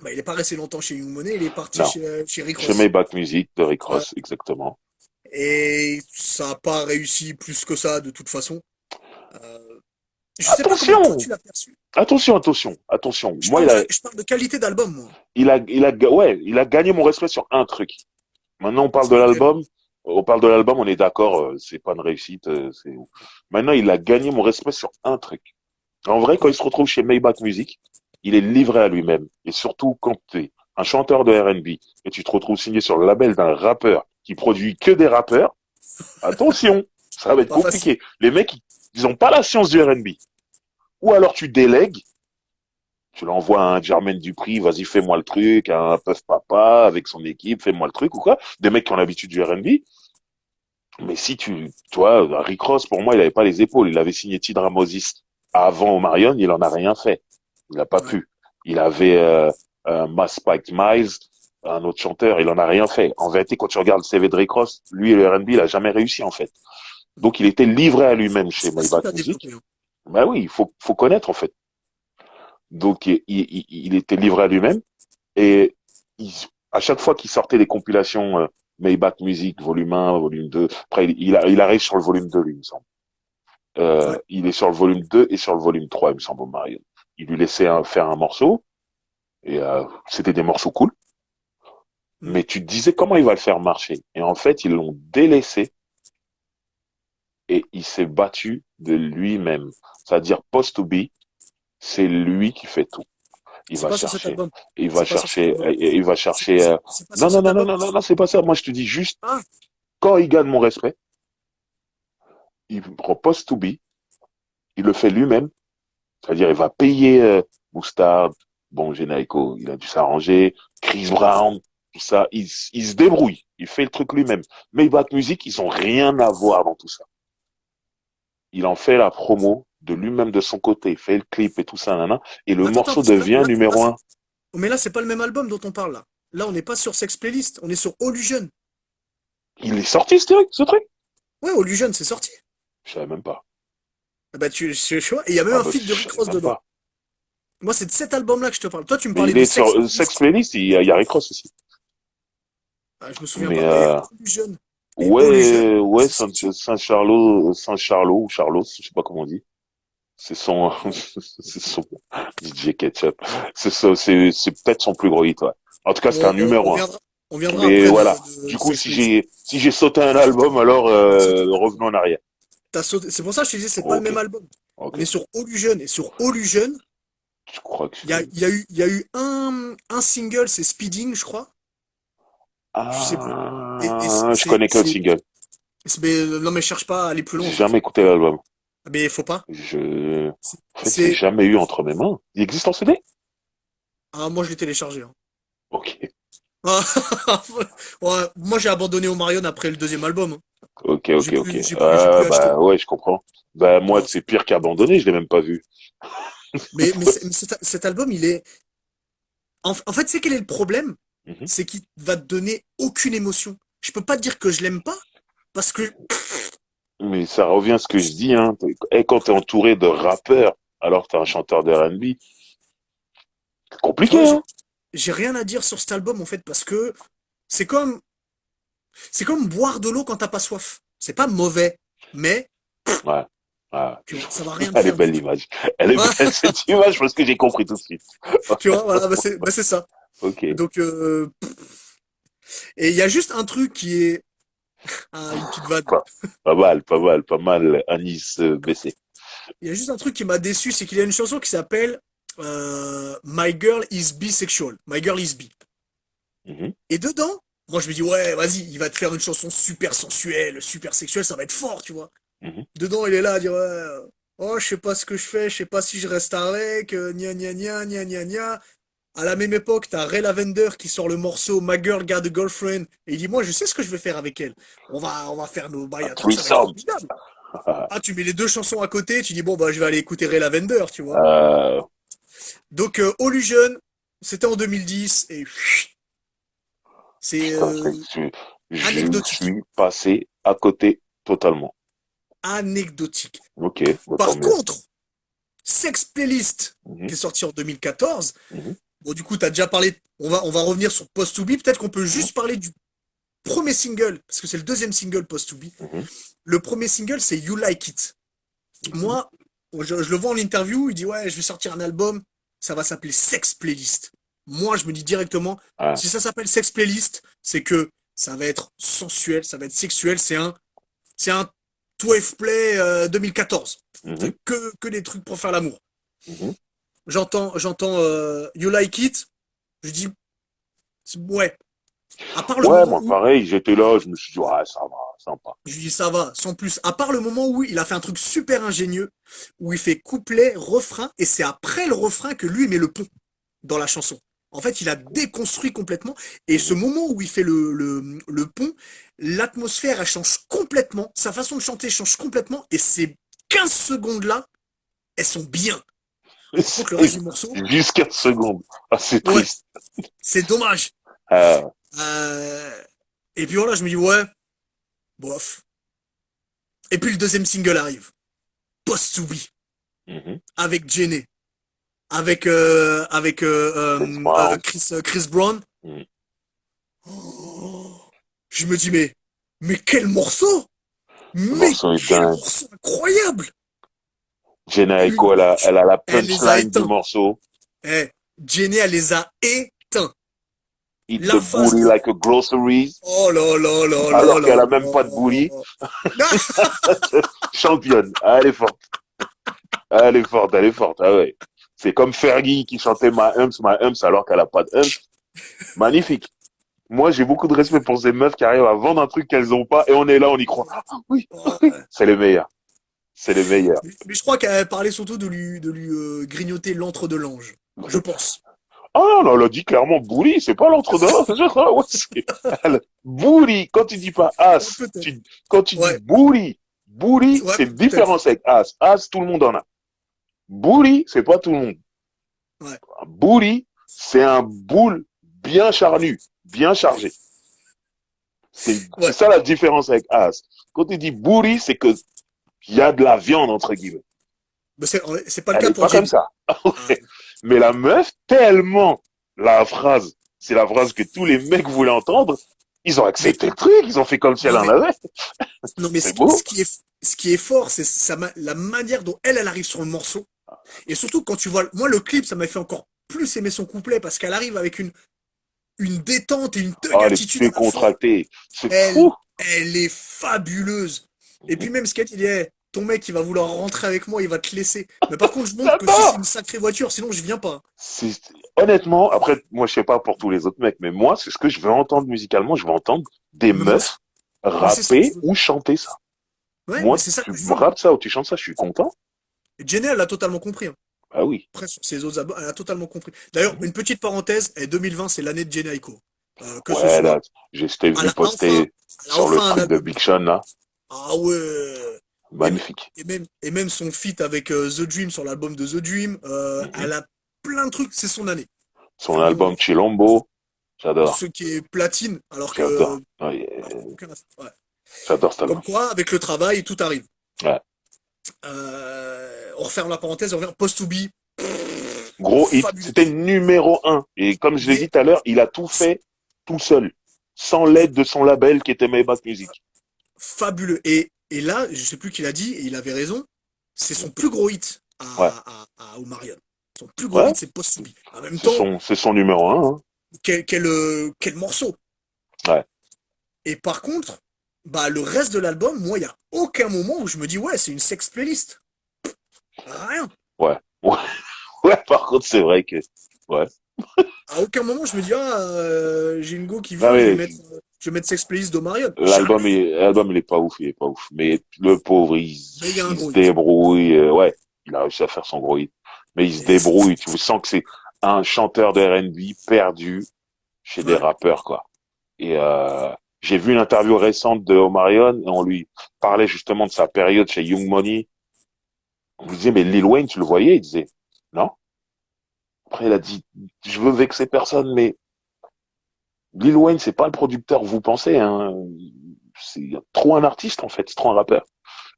Bah, il est pas resté longtemps chez Young Money, il est parti Non. chez Rick Chez Ross. Maybach Music de Rick Ouais. Ross, exactement. Et ça n'a pas réussi plus que ça de toute façon. Euh, je sais pas comment toi Attention! tu l'as perçu. Attention, attention, attention. Je Moi, parle de, je parle de qualité d'album, moi. ouais, il a gagné mon respect sur un truc. Maintenant, C'est lequel? on parle de l'album, on est d'accord, c'est pas une réussite. Maintenant, il a gagné mon respect sur un truc. En vrai, quand il Ouais. se retrouve chez Maybach Music, il est livré à lui-même. Et surtout, quand tu es un chanteur de R&B et tu te retrouves signé sur le label d'un rappeur qui produit que des rappeurs, attention, ça va être Pas facile. compliqué. Les mecs, ils ont pas la science du R&B. Ou alors tu délègues, tu l'envoies à un Jermaine Dupri, vas-y, fais-moi le truc, à un Puff Papa avec son équipe, fais-moi le truc ou quoi. Des mecs qui ont l'habitude du R&B. Mais si tu vois, Rick Ross, pour moi, il avait pas les épaules. Il avait signé Tidra Moses avant Omarion, il en a rien fait. Il n'a pas Ouais. pu. Il avait Mass Spike Miles, un autre chanteur, il en a rien fait. En vérité, quand tu regardes le CV de Rick Ross, lui et le R&B, il a jamais réussi en fait. Non. Donc il était livré à lui-même chez C'est facile Maybach à Music. développer, hein. Ben oui, faut connaître en fait. Donc il était livré à lui-même et il, à chaque fois qu'il sortait des compilations Maybach Music, volume 1, volume 2, après il arrive sur le volume 2, lui, il me semble. Ouais. Il est sur le volume 2 et sur le volume 3, il me semble, Mario. Il lui laissait faire un morceau, et c'était des morceaux cool, Mm. mais tu te disais comment il va le faire marcher. Et en fait, ils l'ont délaissé et il s'est battu de lui-même. C'est-à-dire, Post to Be, c'est lui qui fait tout. Il C'est va pas sur cet chercher, album. C'est pas sur cet album. il va chercher. C'est pas Non, sur non, cet non, non, album. non, non, non, c'est pas ça. Moi, je te dis juste, Ah, quand il gagne mon respect, il prend Post to Be, il le fait lui-même. C'est-à-dire, il va payer Moustard, bon, Genaiko, il a dû s'arranger, Chris Brown, tout ça, il se débrouille, il fait le truc lui-même. Maybach Music, ils ont rien à voir dans tout ça. Il en fait la promo de lui-même de son côté, il fait le clip et tout ça, nana, et le Attends, morceau parce que là, devient numéro un. mais là, c'est pas le même album dont on parle là. Là, on n'est pas sur Sex Playlist, on est sur Illusion. Il est sorti ce truc? Ouais, Illusion, c'est sorti. Je savais même pas. Ah bah, tu vois, et il y a même Ah un bah, feat de je Rick savais Ross même dedans. pas. Moi, c'est de cet album-là que je te parle. Toi, tu me Mais parlais il de est sur Sex Sex Playlist. Playlist, il y a Rick Ross aussi. Ah, je me souviens Mais pas. Mais Illusion. Et Illusion, ouais, c'est sorti. Saint-Charlot ou Charlos, je sais pas comment on dit. C'est son, c'est son DJ Ketchup. C'est peut-être son plus gros hit, ouais. En tout cas, c'était un On numéro un. viendra, on viendra Mais après voilà. de Du coup, Sex si Playlist. j'ai sauté un album, alors T'as sauté. revenons en arrière. T'as sauté. C'est pour ça que je te disais, c'est pas le Ok, même album. On ok. est sur Illusion. Et sur Illusion, Je crois que je il y a, l'ai. il y a eu, il y a eu un single, c'est Speeding, je crois. Je sais plus. Et Je connais que le single. non, mais cherche pas à aller plus loin, en J'ai fait. jamais écouté l'album. Mais faut pas. C'est, En fait, je l'ai c'est- jamais eu entre mes mains. Il existe en CD? ah, moi, je l'ai téléchargé, hein. Ok, Ouais, moi, j'ai abandonné au Marion après le deuxième album, hein. ok, ok, ok. J'ai plus acheté. Bah ouais, je comprends. Bah moi, Non, c'est pire qu'abandonné, je l'ai même pas vu. mais cet album, il est. En fait, c'est quel est le problème? Mhm. C'est qu'il va te donner aucune émotion. Je peux pas te dire que je l'aime pas, parce que Mais ça revient à ce que je dis, hein. Et quand t'es entouré de rappeurs, alors que t'es un chanteur de R&B, c'est tu compliqué, vois, hein. j'ai rien à dire sur cet album en fait, parce que c'est comme c'est comme boire de l'eau quand t'as pas soif. C'est pas mauvais, mais Ouais. Ouais. tu vois, ça va rien te Elle est faire du belle tout. l'image. Elle est belle cette image parce que j'ai compris tout de suite. Tu vois, voilà, c'est ça. Ok. Donc et il y a juste un truc qui est une petite vanne. Pas mal, pas mal, pas mal. Anis baissé. Il y a juste un truc qui m'a déçu, c'est qu'il y a une chanson qui s'appelle My Girl is Bisexual. My Girl is Bi. Mhm, Et dedans, moi je me dis ouais, vas-y, il va te faire une chanson super sensuelle, super sexuelle, ça va être fort, tu vois. mhm. Dedans, il est là à dire ouais, oh, je sais pas ce que je fais, je sais pas si je reste avec, gna gna gna gna gna gna. À la même époque, t'as Ray Lavender qui sort le morceau My Girl Got a Girlfriend et il dit moi je sais ce que je vais faire avec elle. On va faire nos bails Un à trois, ça va être threesome. formidable. Ah, tu mets les deux chansons à côté, tu dis bon bah je vais aller écouter Ray Lavender, tu vois. Euh, Donc Illusion, c'était en 2010 et c'est putain, je anecdotique. suis passé à côté totalement. Anecdotique. Ok, bah, tant Par mieux. contre, Sex Playlist, Mhm, qui est sorti en 2014, mhm, bon, du coup, tu as déjà parlé, on va revenir sur Post to Be, peut-être qu'on peut mhm, juste parler du premier single, parce que c'est le deuxième single Post to Be. mhm, Le premier single, c'est You Like It. mhm. Moi, je le vois en interview, il dit, ouais, je vais sortir un album, ça va s'appeler Sex Playlist. Moi, je me dis directement, Ah, si ça s'appelle Sex Playlist, c'est que ça va être sensuel, ça va être sexuel, c'est un 12 Play 2014. mhm, C'est que des trucs pour faire l'amour. mhm. J'entends You Like It, je dis ouais. À part le Ouais, moment moi où pareil, j'étais là, je me suis dit, ouais, ça va, sympa. je dis ça va, sans plus. À part le moment où il a fait un truc super ingénieux, où il fait couplet, refrain, et c'est après le refrain que lui met le pont dans la chanson. En fait, il a déconstruit complètement. Et ce Mhm. moment où il fait le pont, l'atmosphère, elle change complètement. Sa façon de chanter change complètement. Et ces 15 secondes-là, elles sont bien. Par contre, le reste du morceau, Juste 15 secondes. Ah, c'est ouais, triste. c'est dommage. Ah, Euh, et puis voilà, je me dis, ouais, bof. Et puis le deuxième single arrive. Post to Be. mhm. Avec Jenny. Avec Chris Brown. Chris Brown. Mhm. Oh, je me dis, mais quel morceau! Le Mais morceau est quel dingue. morceau incroyable! Jenna Une Echo, elle a la elle les a punchline du éteints. morceau. Eh, Jenny, elle les a éteints. Eat the La phase booty de like a groceries. oh là là là là Alors qu'elle là a même pas de booty. là. Championne. Ah, elle est forte. Ah, elle est forte, elle est forte. Ah ouais. C'est comme Fergie qui chantait My Humps alors qu'elle a pas de humps. Magnifique. Moi, j'ai beaucoup de respect pour ces meufs qui arrivent à vendre un truc qu'elles ont pas et on est là, on y croit. Ah, oui, oui. Oh, C'est les meilleurs. C'est les meilleurs. mais je crois qu'elle parlait surtout de lui grignoter l'antre de l'ange. Je pense. Ah non, elle a dit clairement booty, c'est pas l'entre-deux. Ouais, booty, quand tu dis pas as, Peut-être. quand tu dis Ouais, booty, ouais, c'est peut-être. différent avec as. As, tout le monde en a. Bully, c'est pas tout le monde. Ouais, Un bully, c'est un boule bien charnu, bien chargé. C'est ouais. ça la différence avec As. Quand tu dis bully, c'est que il y a de la viande entre guillemets. Mais c'est pas le Elle cas est pour pas comme Jenny. ça. Ah, Mais la meuf, tellement la phrase, c'est la phrase que tous les mecs voulaient entendre, ils ont mais accepté le truc, ils ont fait comme si elle non en mais avait. non mais C'est beau. ce qui est fort, c'est la manière dont elle arrive sur le morceau. Et surtout quand tu vois, moi le clip, ça m'a fait encore plus aimer son couplet parce qu'elle arrive avec une détente et une thug Oh, elle est attitude à la fois. décontractée. C'est Elle, fou. elle est fabuleuse. Et puis même ce qu'elle dit, il est, ton mec, il va vouloir rentrer avec moi, il va te laisser. Mais par contre, je montre que si c'est J'adore. une sacrée voiture, sinon je viens pas. Honnêtement, après, moi, je sais pas pour tous les autres mecs, mais moi, c'est ce que je veux entendre musicalement. Je veux entendre des Mais moi aussi. meufs Mais c'est ça que je rapper veux. ou chanter ça. Ouais, mais Moi, c'est ça tu que je me veux, moi. rappes ça ou tu chantes ça, je suis content. Et Jenny, elle l'a totalement compris, hein. Ah oui. Après, sur ses autres albums, elle a totalement compris. D'ailleurs, une petite parenthèse, et 2020, c'est l'année de Jenny Aiko. Que ce Ouais, là, soit, j'ai c'était elle vu a enfin, poster elle a sur le enfin un truc de album Big bien. Sean, là. Ah ouais. Et, Magnifique. et même son feat avec The Dream sur l'album de The Dream, Mhm. elle a plein de trucs, c'est son année. Son Bon, album Chilombo, j'adore. ce qui est platine, alors que J'adore. Ouais, bah, aucun ouais. j'adore cet album. Comme quoi, avec le travail, tout arrive. Ouais. On referme la parenthèse, on revient Post to Be, Gros hit. fabuleux. C'était numéro un. Et comme je l'ai dit Mais tout à l'heure, il a tout fait tout seul. Sans l'aide de son label qui était Maybach Music. fabuleux. Et là, je sais plus qui l'a dit, et il avait raison, c'est son plus gros hit Ouais. à Omarion. Son plus gros Ouais. hit, c'est Post to Be. En même temps, C'est son numéro un, hein. quel morceau. Ouais. Et par contre, bah, le reste de l'album, moi, il n'y a aucun moment où je me dis, ouais, c'est une sex playlist. Rien. Ouais. Ouais. Ouais, par contre, c'est vrai que, ouais. À aucun moment, je me dis, ah, j'ai une go qui Non, vient, mais je vais mettre sex playlist de Marion. l'album, Jamais. l'album, il est pas ouf, il est pas ouf. Mais le pauvre, Mais il y a un il se gros hit. débrouille, ouais. Il a réussi à faire son gros hit. Mais il se Et débrouille. Tu sens que c'est un chanteur de R&B perdu chez des ouais. rappeurs, quoi. Et j'ai vu une interview récente de Omarion et on lui parlait justement de sa période chez Young Money. On lui disait, mais Lil Wayne, tu le voyais? Il disait, non. Après, il a dit, je veux vexer personne, mais Lil Wayne, c'est pas le producteur que vous pensez, hein. C'est trop un artiste, en fait. C'est trop un rappeur.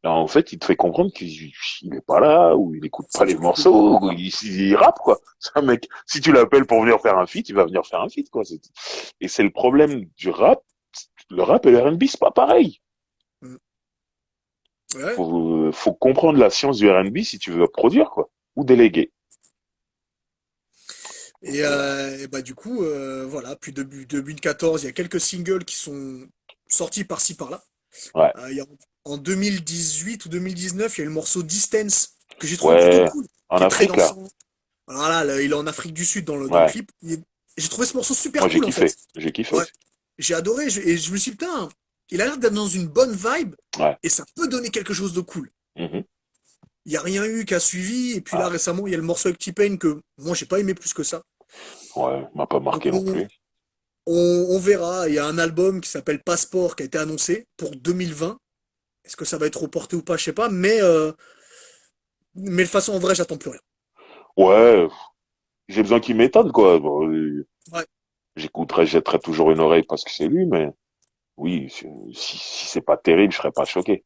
Alors, en fait, il te fait comprendre qu'il est pas là, ou il écoute pas C'est les beaucoup plus gros. morceaux, ou il rappe, quoi. C'est un mec, si tu l'appelles pour venir faire un feat, il va venir faire un feat, quoi. Et c'est le problème du rap. Le rap et le R&B, c'est pas pareil. Mm. Ouais. Faut comprendre la science du R&B si tu veux produire, quoi. Ou déléguer. Et bah, du coup, voilà. Puis depuis 2014, il y a quelques singles qui sont sortis par-ci par-là. Ouais. Il y a, en 2018 ou 2019, il y a eu le morceau Distance que j'ai trouvé plutôt Ouais. cool, En qui est très Afrique, là. dansant. Voilà, là, il est en Afrique du Sud dans le Ouais. clip. J'ai trouvé ce morceau super Moi, j'ai cool en kiffé. fait. J'ai kiffé Ouais, aussi. j'ai adoré. Et je me suis dit, putain, il a l'air d'être dans une bonne vibe Ouais. et ça peut donner quelque chose de cool. Mhm. Il n'y a rien eu qui a suivi. Et puis là, Ah. récemment, il y a le morceau avec T-Pain que moi, j'ai pas aimé plus que ça. Ouais. M'a pas Donc marqué non plus. on verra. Il y a un album qui s'appelle Passeport qui a été annoncé pour 2020. Est-ce que ça va être reporté ou pas, je sais pas. Mais de façon, en vrai, j'attends plus rien. Ouais. J'ai besoin qu'il m'étonne, quoi. Bon, Ouais, j'écouterai, je jetterai toujours une oreille parce que c'est lui, mais oui, si c'est pas terrible, je serais pas choqué.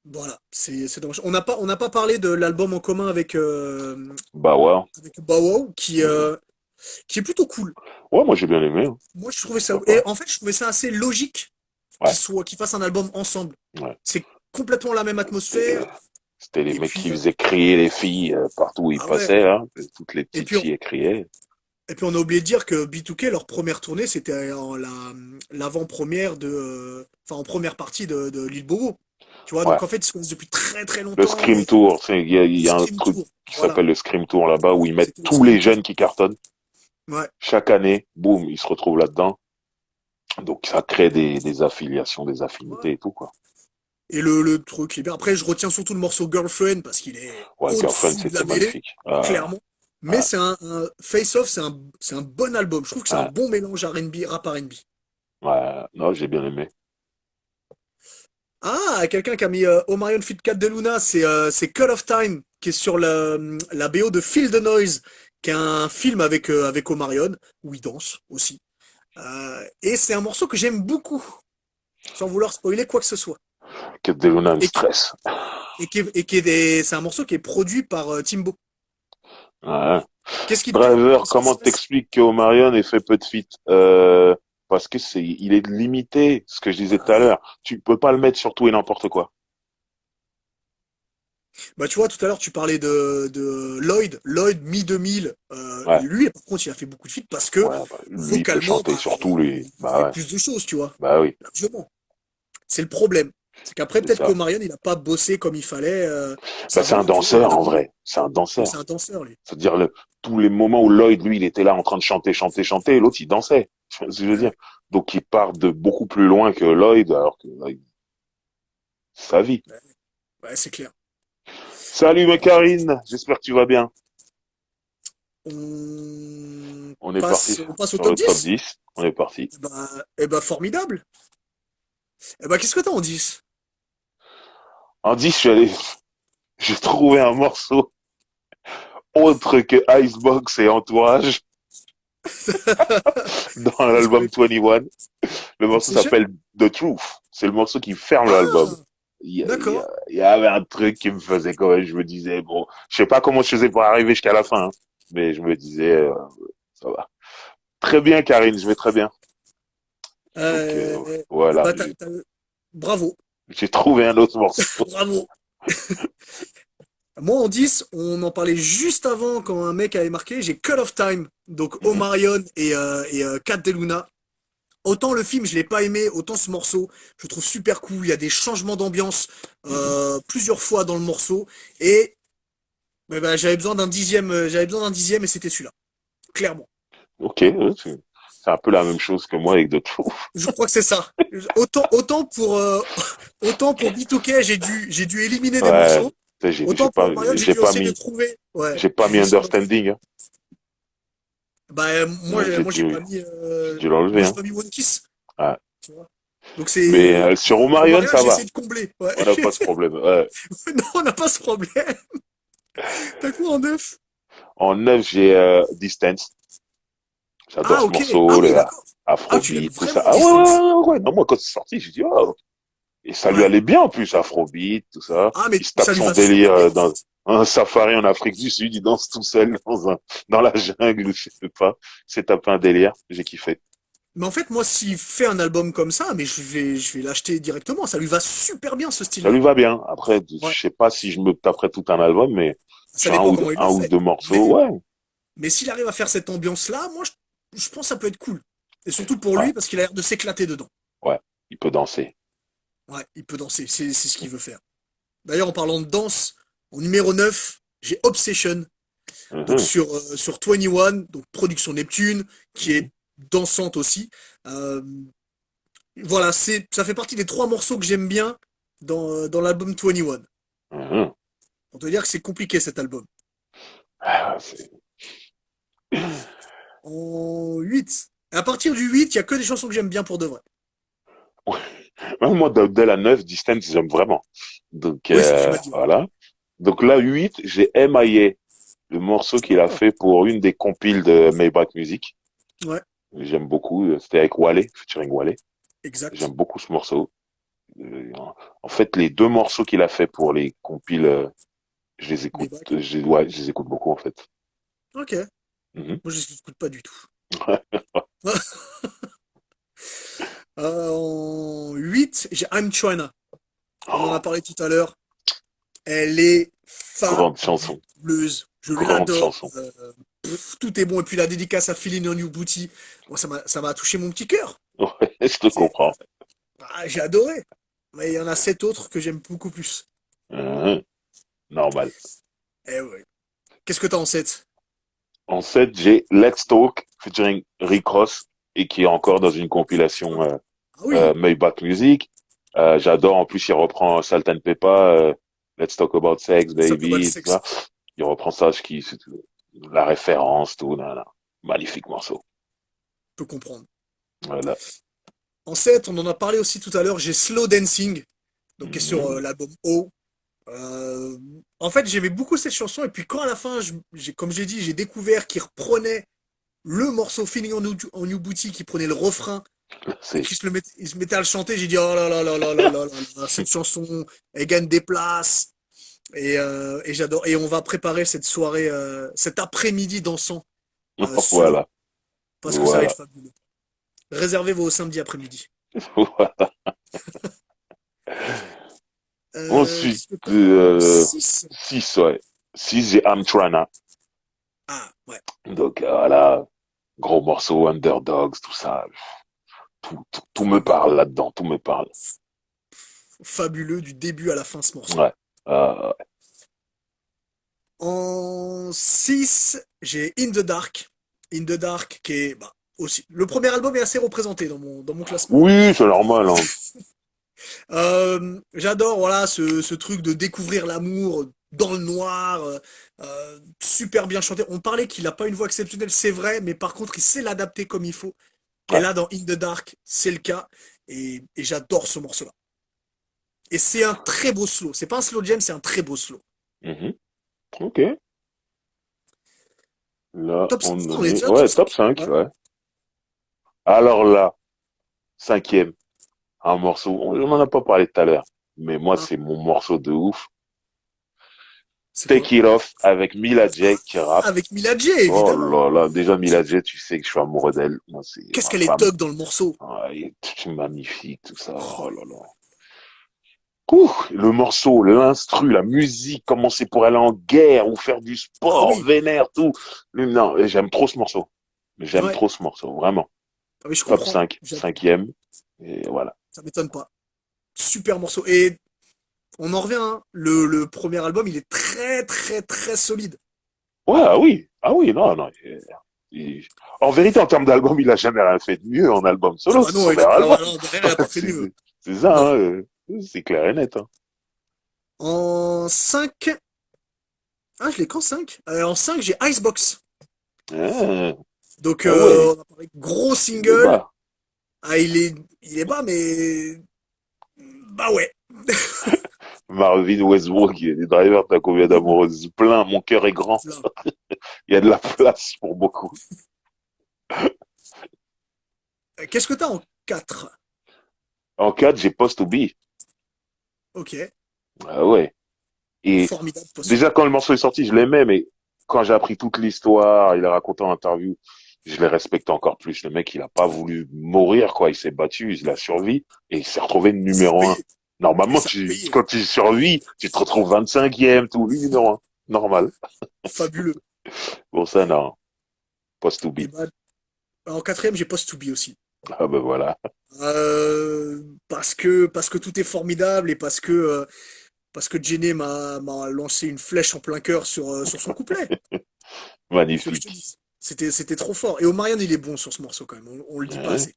voilà, c'est dommage. On n'a pas parlé de l'album en commun Bah ouais. avec Bow Wow, Mhm. qui est plutôt cool. Ouais, moi j'ai bien aimé, hein. Moi, je trouvais ça. Pourquoi Et pas. en fait, je trouvais ça assez logique Ouais. qu'ils fassent un album ensemble. Ouais. C'est complètement la même C'était atmosphère. c'était les Et mecs qui puis, faisaient crier les filles partout où ils ah ouais. passaient, hein. Toutes les Et petites puis, filles criaient. et puis, on a oublié de dire que B2K, leur première tournée, c'était l'avant-première enfin, en première partie de l'île Bobo. Tu vois, Ouais. donc en fait, ils se connaissent depuis très très Le longtemps. Scream Et Tour, il y a un Scream truc Tour, qui voilà. s'appelle le Scream Tour là-bas où ils mettent C'était le tous les Scream jeunes Tour. qui cartonnent. Ouais. Chaque année, boum, ils se retrouvent là-dedans. Donc ça crée des affiliations, des Ouais. affinités et tout, quoi. Et le truc, il est bien. Après, je retiens surtout le morceau Girlfriend parce qu'il est Ouais, Girlfriend, au-dessus de la c'était mêlée, magnifique. clairement. Mais Ouais, c'est un Face Off, c'est un bon album. Je trouve que c'est un ouais, bon mélange R&B, rap R&B. ouais. Non, j'ai bien aimé. Ah, quelqu'un qui a mis Omarion Fit 4 de Luna, c'est Cut of Time. qui est sur la BO de Feel the Noise, qui est un film avec Omarion, où il danse aussi. Et c'est un morceau que j'aime beaucoup, sans vouloir spoiler quoi que ce soit. Que Deluna me Et qui, stresse. c'est un morceau qui est produit par Timbo. Ouais. Qu'est-ce Driver, qui comment se passe? t'expliques qu'Omarion ait fait peu de feat? Parce que il est limité, ce que je disais tout Bah à oui. l'heure. Tu peux pas le mettre sur tout et n'importe quoi. Bah tu vois, tout à l'heure tu parlais de Lloyd mi-2000. Ouais. Lui, par contre, il a fait beaucoup de feats parce que Ouais, bah, lui, il peut vocalement, chanter bah, sur tout, lui. il Bah fait ouais. plus de choses, tu vois. Bah oui, Largement. C'est le problème. C'est qu'après, c'est peut-être ça. qu'Omarion, il n'a pas bossé comme il fallait Bah, sa c'est un voix, tu vois, danseur, là en où vrai. C'est un ouais, c'est danseur. un danseur, lui. C'est-à-dire tous les moments où Lloyd, lui, il était là en train de chanter, chanter, chanter, et l'autre, il dansait. Tu vois ce que je veux dire? Ouais, Donc, il part de beaucoup plus loin que Lloyd, alors que Lloyd, c'est sa vie. ouais, ouais, c'est clair. Salut, ma Euh, Karine. J'espère que tu vas bien. on On est parti on passe au sur top le top 10. 10. On est parti. Formidable. Qu'est-ce que t'as en 10? En 10, j'ai trouvé un morceau autre que Icebox et Entourage dans Je l'album connais pas. 21. Le morceau Obsession? s'appelle The Truth. C'est le morceau qui ferme l'album. Ah, d'accord. Il y avait un truc qui me faisait quand même, je me disais, bon, je sais pas comment je faisais pour arriver jusqu'à la fin, hein, mais je me disais, ça va. Très bien, Karine, je vais très bien. Donc, Euh, voilà, bah, bravo, j'ai trouvé un autre morceau. bravo. Moi, en 10, on en parlait juste avant quand un mec avait marqué, j'ai Cut of Time, donc Mhm, Omarion et Kat Deluna. Autant le film, je l'ai pas aimé, autant ce morceau, je le trouve super cool. Il y a des changements d'ambiance mhm. plusieurs fois dans le morceau. Et j'avais besoin d'un dixième et c'était celui-là, clairement. Ok, c'est un peu la même chose que moi avec The Truth. Je crois que c'est ça. Autant pour B2K, j'ai dû éliminer des Ouais, morceaux. tu sais, Autant pour Omarion, j'ai dû essayer de trouver. Ouais, j'ai pas mis j'ai pas pris. Understanding, hein. J'ai Moi, j'ai dû l'enlever, j'ai hein. pas mis One Kiss, Ouais. tu vois. Donc Mais sur pour Omarion, Maria, ça j'ai va. essayé de combler. Ouais. On n'a pas ce problème. Ouais. Non, on n'a pas ce problème. T'as quoi en neuf? En 9, j'ai Distance. J'adore Ah, ce ok. Ah morceau, oui, le d'accord. Ah, tu l'aimes Afrobeat, tout ça. vraiment, Ah ouais, Distance. ouais. Non, moi, quand c'est sorti, j'ai dit, oh. Et ça lui Ouais. allait bien, en plus, Afrobeat, tout ça. Ah, mais Il se tape ça lui son va délire super bien, en dans fait. un safari en Afrique du Sud. Il danse tout seul dans la jungle, je sais pas. Il s'est tapé un délire. J'ai kiffé. Mais en fait, moi, s'il fait un album comme ça, mais je vais l'acheter directement. Ça lui va super bien, ce Ça style-là. lui va bien. Après, Ouais. je sais pas si je me taperais tout un album, mais Ça sur dépend comment il un le ou fait. deux Mais, morceaux, ouais. mais s'il arrive à faire cette ambiance-là, moi, je pense que ça peut être cool. Et surtout pour Ouais, lui, parce qu'il a l'air de s'éclater dedans. ouais. Il peut danser. Ouais, il peut danser. C'est ce qu'il veut faire. D'ailleurs, en parlant de danse, en numéro 9, j'ai Obsession, donc Mhm, sur 21, donc production Neptune, qui mhm, est dansante aussi. Euh, voilà, ça fait partie des trois morceaux que j'aime bien dans l'album 21. mhm. Pour te dire que c'est compliqué cet album. Ah, En 8, à partir du 8, il y a que des chansons que j'aime bien pour de vrai. Même moi, dès la 9, Distance, j'aime vraiment. Donc, Oui, tu m'as dit. Ouais. voilà. Donc là, 8, j'ai M.I.A., le morceau qu'il a Oh, fait pour une des compiles de Maybach Music. ouais, J'aime beaucoup. C'était avec Wale, featuring Wale. J'aime exact. beaucoup ce morceau. En fait, les deux morceaux qu'il a fait pour les compiles, je les écoute, Maybach. ouais, je les écoute beaucoup, en fait. Ok. Mhm. Moi, je les écoute pas du tout. En 8, j'ai I'm China. On en a Oh, parlé tout à l'heure. Elle est grande chanson. fabuleuse. Je Grande l'adore. chanson. Tout est bon. Et puis la dédicace à Feeling on You Booty. Moi, ça m'a touché mon petit cœur. Ouais, je te C'est, comprends. j'ai adoré. Mais il y en a sept autres que j'aime beaucoup plus. Mhm. Normal. Eh ouais. Qu'est-ce que t'as en 7? En 7, j'ai Let's Talk featuring Rick Ross et qui est encore dans une compilation Ah oui. Maybach Music. J'adore, en plus, il reprend Salt and Pepper, Let's Talk About Sex, Ça peut pas le Baby, tout ça. sexe. Il reprend ça, la référence, tout, nan, nan. Magnifique morceau. Je peux comprendre. Voilà. En 7, on en a parlé aussi tout à l'heure. J'ai Slow Dancing. Donc, qui est sur Mhm. l'album O. Euh, En fait, j'aimais beaucoup cette chanson, et puis quand à la fin, comme j'ai dit, j'ai découvert qu'il reprenait le morceau Feeling en New Booty, qui prenait le refrain, et C'est, qu'il il se mettait à le chanter, j'ai dit, oh là là là là là là là là, cette chanson, elle gagne des places, et j'adore. Et on va préparer cette soirée, cet après-midi dansant, sur, voilà, parce que ça va être voilà, fabuleux. Réservez vos samedis après-midi. voilà. Ensuite, Qu'est-ce que t'as en 6? 6, ouais. 6, j'ai Amtrana. Ah, ouais. Donc, voilà, gros morceau, Underdogs, tout ça. Tout me Fabuleux. parle là-dedans, tout me parle. Fabuleux du début à la fin, ce morceau. Ouais. Euh, En 6, j'ai In the Dark. In the Dark, qui est bah, aussi. Le premier album est assez représenté dans mon classement. oui, c'est normal, hein. J'adore voilà ce truc de découvrir l'amour dans le noir, super bien chanté. On parlait qu'il a pas une voix exceptionnelle, c'est vrai, mais par contre il sait l'adapter comme il faut. Et Ouais. là dans In the Dark, c'est le cas, et j'adore ce morceau-là. Et c'est un très beau slow. C'est pas un slow jam, c'est un très beau slow. Mhm. Ok. Là, Top 5, on on en est est, déjà top ouais, top 5. 5, Ouais. ouais. Alors là, cinquième, un morceau, on n'en a pas parlé tout à l'heure, mais moi, Ah, c'est mon morceau de ouf. c'est Take quoi? It Off avec Mila J qui rappe. Avec Mila J, Oh évidemment. là là, déjà C'est- Mila J, tu sais que je suis amoureux d'elle. Moi, c'est Qu'est-ce ma qu'elle est femme. thug dans le morceau. Ah, elle est magnifique, tout ça. Oh Oh là là là. là. Ouh, le morceau, l'instru, la musique, comment c'est pour aller en guerre ou faire du Ah sport, oui, vénère, tout. Non, j'aime trop ce morceau. J'aime ouais. trop ce morceau, vraiment. Ah oui, je Top comprends. 5, cinquième. Et voilà. Ça m'étonne pas. Super morceau. Et on en revient, hein. Le premier album, il est très, très, très solide. Ouais, ah oui, non, non. Il- En vérité, en termes d'album, il a jamais rien fait de mieux en album Ah solo. bah C'est non, son meilleur ah bah album. non, derrière, il a pas fait C'est mieux. c'est ça, Non. hein, c'est clair et net. Hein. En 5, ah, je l'ai qu'en 5. En 5, j'ai Icebox. Ah, Donc, ah ouais, on a parlé gros il est single. bas. Ah, il est bas, mais bah ouais. Marvin Westbrook, il est des drivers, t'as combien d'amoureuses? Plein, mon cœur est grand. Là. Il y a de la place pour beaucoup. Qu'est-ce que t'as en 4? En 4, j'ai Post to Be. Ok, Ah ouais. Et formidable déjà, post. quand le morceau est sorti, je l'aimais, mais quand j'ai appris toute l'histoire, il a raconté en interview, je l'ai respecté encore plus. Le mec, il a pas voulu mourir, quoi. Il s'est battu, il a survécu et il s'est retrouvé C'est numéro un. payé. Et Normalement, ça a payé. quand tu survis, tu te retrouves 25e, tout, lui, numéro un. Normal. Fabuleux. Pour ça, non. Post to Et be. bah, en quatrième, j'ai Post to Be aussi. Ah ben voilà. Parce que tout est formidable, et parce que Jenny m'a lancé une flèche en plein cœur sur son couplet. Ce que je te Magnifique. dis. C'était trop fort. Et Omarion, il est bon sur ce morceau quand même. On le dit pas Hein, assez.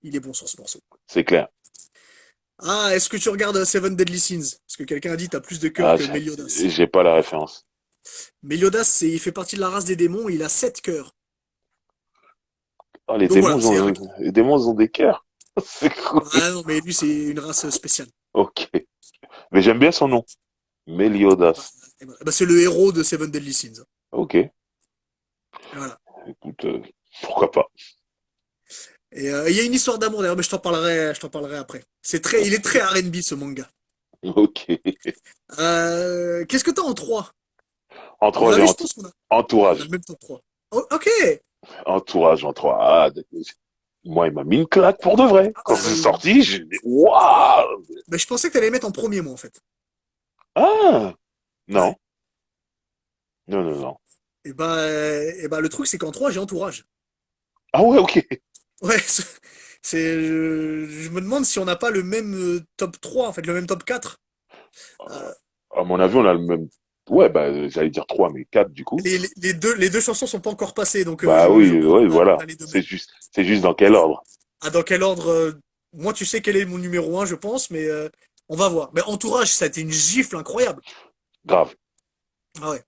Il est bon sur ce morceau. c'est clair. Ah, est-ce que tu regardes Seven Deadly Sins? Parce que quelqu'un a dit t'as plus de cœur Ah, que Meliodas. j'ai pas la référence. Meliodas, il fait partie de la race des démons, il a 7 cœurs. Oh, Donc voilà, les démons ont des cœurs. C'est cool. ah non, mais lui, c'est une race spéciale. Ok. Mais j'aime bien son nom. Meliodas. Bah, c'est le héros de Seven Deadly Sins. Ok. Voilà. Écoute, pourquoi pas. Et il y a une histoire d'amour d'ailleurs, mais je t'en parlerai après. Il est très R&B ce manga. Ok. Qu'est-ce que t'as en 3? En À mon 3, j'ai avis, je pense qu'on a le entourage. même top 3. Oh, ok! Entourage en 3. Ah, moi, il m'a mis une claque pour de vrai. Ah, Quand c'est sorti, j'ai dit, waouh! bah, je pensais que t'allais les mettre en premier, moi, en fait. Ah! Ouais. Non. Non, non, non. Et bah, le truc, c'est qu'en 3 j'ai Entourage. Ah ouais, ok. Ouais, je me demande si on n'a pas le même top 3, en fait, le même top 4. Euh, À mon avis, on a le même. Ouais, bah, j'allais dire 3, mais 4 du coup. les deux chansons sont pas encore passées, donc Bah je oui, crois ouais, qu'on a voilà. les deux mêmes. C'est juste dans quel ordre? Ah, dans quel ordre? Moi, tu sais quel est mon numéro 1, je pense, mais on va voir. Mais Entourage, ça a été une gifle incroyable. Grave. Ah ouais.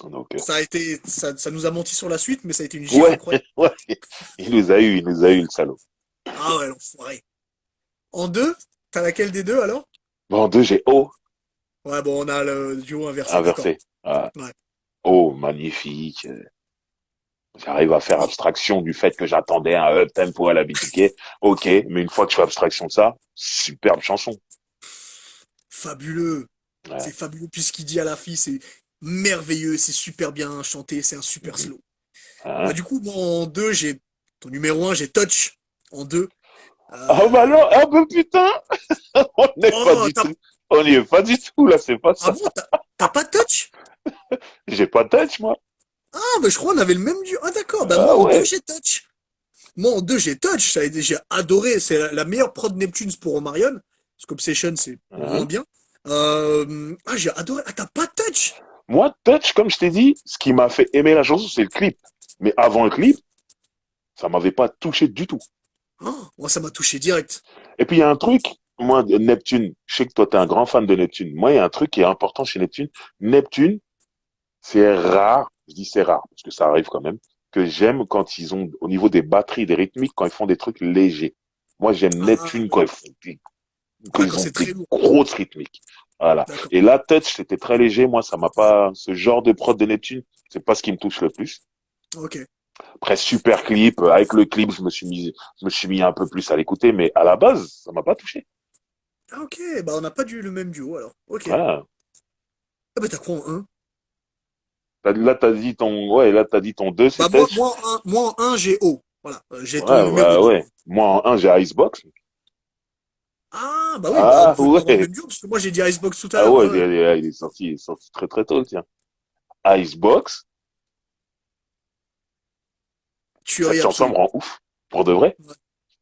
Donc, Ça nous a menti sur la suite, mais ça a été une gifle ouais, incroyable. ouais. Il nous a eu, le salaud. Ah ouais, l'enfoiré. En 2, t'as laquelle des deux alors? Bon, en 2, j'ai O. Ouais, bon, on a le duo inversé, d'accord. inversé. Ah. Ouais. Oh, magnifique. J'arrive à faire Oh, abstraction du fait que j'attendais un up tempo à la BTK. Ok, mais une fois que je fais abstraction de ça, superbe chanson. fabuleux. Ouais. C'est fabuleux. Puis ce qu'il dit à la fille, c'est merveilleux, c'est super bien chanté, c'est un super Mhm. slow. Bah, Hein. du coup, moi, en deux, j'ai ton numéro un, j'ai Touch. En deux. Ah bah Euh, non, ah bah putain, on n'est pas Oh, du tout, on n'y est pas du tout là, c'est pas ah ça. bon, t'as pas de Touch? J'ai pas de touch moi. Ah, bah, je crois qu'on avait le même duo. Ah, d'accord. Bah, Ah moi, en deux, ouais. j'ai Touch. Moi, en deux, j'ai Touch. J'ai adoré. C'est la meilleure prod Neptunes pour Omarion. Parce qu'Obsession, c'est moins Hein. bien. Ah, j'ai adoré. Ah, t'as pas de Touch? Moi, touch, comme je t'ai dit, ce qui m'a fait aimer la chanson, c'est le clip. Mais avant le clip, ça m'avait pas touché du tout. Oh, moi, ça m'a touché direct. Et puis il y a un truc, moi, Neptune, je sais que toi, t'es un grand fan de Neptune. Moi, il y a un truc qui est important chez Neptune. Neptune, c'est rare, je dis c'est rare, parce que ça arrive quand même, que j'aime quand ils ont, au niveau des batteries, des rythmiques, quand ils font des trucs légers. Moi, j'aime Ah, Neptune quand ils font ah, quand qu'ils ont c'est des très lourd. grosses rythmiques. Voilà. D'accord. Et là, Touch, c'était très léger. Moi, ça m'a pas, ce genre de prod de Neptune, c'est pas ce qui me touche le plus. Ok. Après, super clip. Avec le clip, je me suis mis un peu plus à l'écouter, mais à la base, ça m'a pas touché. Ah, ok. Bah, on n'a pas le même duo, alors. Ok. Voilà. Ah, bah, t'as quoi en un? Là, t'as dit ton, ouais, là, t'as dit ton 2 c'est Bah, moi, Touch. moi, en un, j'ai O. Voilà. J'ai ton Ouais, numéro bah, 2. ouais. Moi, en un j'ai Icebox. Ah, bah oui, bah, Ah, vous devez avoir le ouais. même duo, parce que moi, j'ai dit Icebox tout à Ah, l'heure. ouais, Ouais, ouais. il est sorti très, très tôt, tiens. Icebox. Tuerie Cette chanson me absolue. rend ouf. Pour de vrai. Ouais.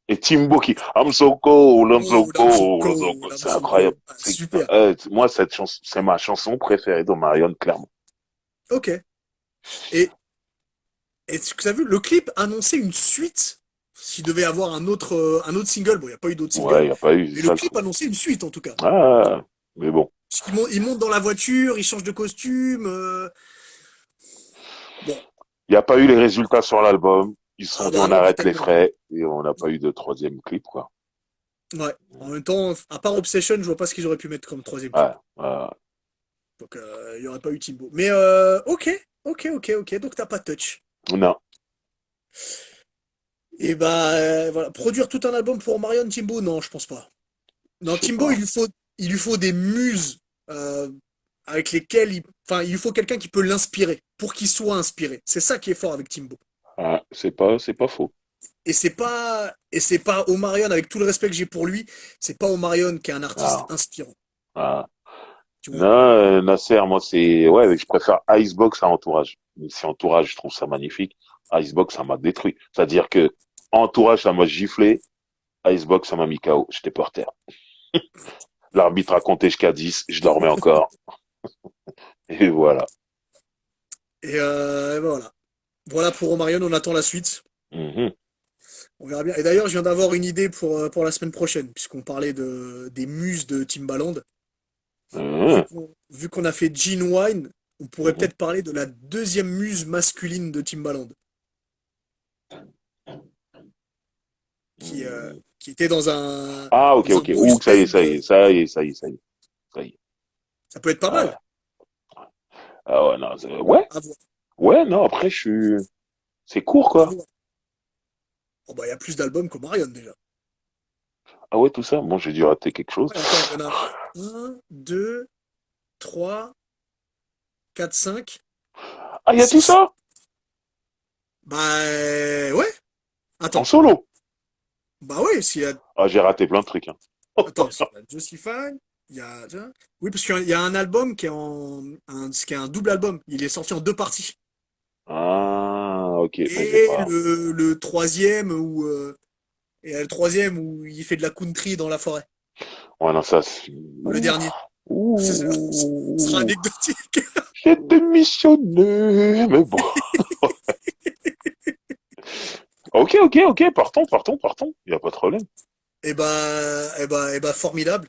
Et Timbo qui, I'm so cold, I'm so Oh, I'm so cold, I'm so cold, cold. I'm C'est so incroyable. cold. Ah, C'est, super. moi, cette chanson, c'est ma chanson préférée d'Omarion, clairement. Ok. Et est-ce que tu as vu, le clip annonçait une suite, s'il devait avoir un autre single. Bon, il n'y a pas eu d'autres Ouais, singles, y a pas eu, mais c'est le ça le clip truc. annonçait une suite en tout cas. Ah, mais bon. Parce il monte dans la voiture, il change de costume. Bon, Il n'y a pas eu les résultats sur l'album. Ils se sont ah dit bah on non, pas arrête les tellement. frais et on n'a pas eu de troisième clip, quoi. Ouais. En même temps, à part Obsession, je vois pas ce qu'ils auraient pu mettre comme troisième Ouais, clip. ouais. Donc, il n'y aurait pas eu Timbo. Mais ok, ok. Donc, t'as pas de touch. Non. Et bah, voilà. Produire tout un album pour Marion Timbo, non, je pense pas. Je Non, sais Timbo, pas. il lui faut des muses euh, avec lesquelles enfin, il lui faut quelqu'un qui peut l'inspirer pour qu'il soit inspiré. C'est ça qui est fort avec Timbo. Ah, c'est pas faux. Et c'est pas Omarion, avec tout le respect que j'ai pour lui, c'est pas Omarion qui est un artiste Ah, inspirant. ah. Tu Non, vois? Nasser, moi, c'est, ouais, je préfère Icebox à Entourage. Même si Entourage, je trouve ça magnifique. Icebox, ça m'a détruit. C'est-à-dire que Entourage, ça m'a giflé. Icebox, ça m'a mis KO. J'étais par terre. L'arbitre a compté jusqu'à 10. Je dormais encore. Et voilà. Et voilà. Voilà pour Omarion, on attend la suite. Mhm. On verra bien. Et d'ailleurs, je viens d'avoir une idée pour la semaine prochaine, puisqu'on parlait des muses de Timbaland. Mhm. Vu qu'on a fait Gene Wine, on pourrait Mhm. peut-être parler de la deuxième muse masculine de Timbaland, Mhm. qui était Ah, ok, dans un ok. boys Ouh, ça y est, band. ça y est, ça y est, ça y est, ça y est, ça y est. Ça peut être pas Ah ouais. mal Ah ouais, non, ouais, à voir. ouais, non, après, c'est court, À quoi. voir. Oh bah, il y a plus d'albums qu'Omarion déjà. Ah ouais, tout ça. Bon, j'ai dû rater quelque chose. Ouais, attends, il y en a un, 2, 3, 4, 5, Ah, il y a tout 6. ça? Bah ouais. En Attends. solo? Bah ouais, s'il y a. Ah, j'ai raté plein de trucs, hein. Attends, s'il y a Justify, il y a. Oui, parce qu'il y a un album qui est un double album. Il est sorti en deux parties. Ah, ok, mais j'ai Et pas. le troisième où il fait de la country dans la forêt. Ouais, non, ça, Le ouh, dernier. Ce sera ouh, anecdotique. j'ai démissionné, mais bon. Ok, ok, ok, partons, partons, partons. Il y a pas de problème. Formidable.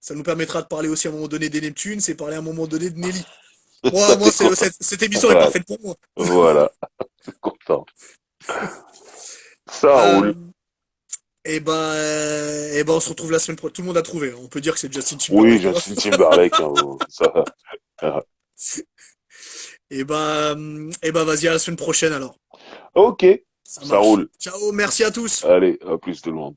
Ça nous permettra de parler aussi à un moment donné des Neptunes et parler à un moment donné de Nelly. Ça, t'es content. Cette émission est Voilà, parfaite pour moi. voilà, content. Ça Euh, roule. On se retrouve la semaine prochaine. Tout le monde a trouvé, hein. On peut dire que c'est Justin Oui, Timberlake, hein. Justin Timberlake, hein, ça. Vas-y, à la semaine prochaine alors. Ok, Ça ça marche. roule. Ciao, merci à tous. Allez, à plus tout le monde.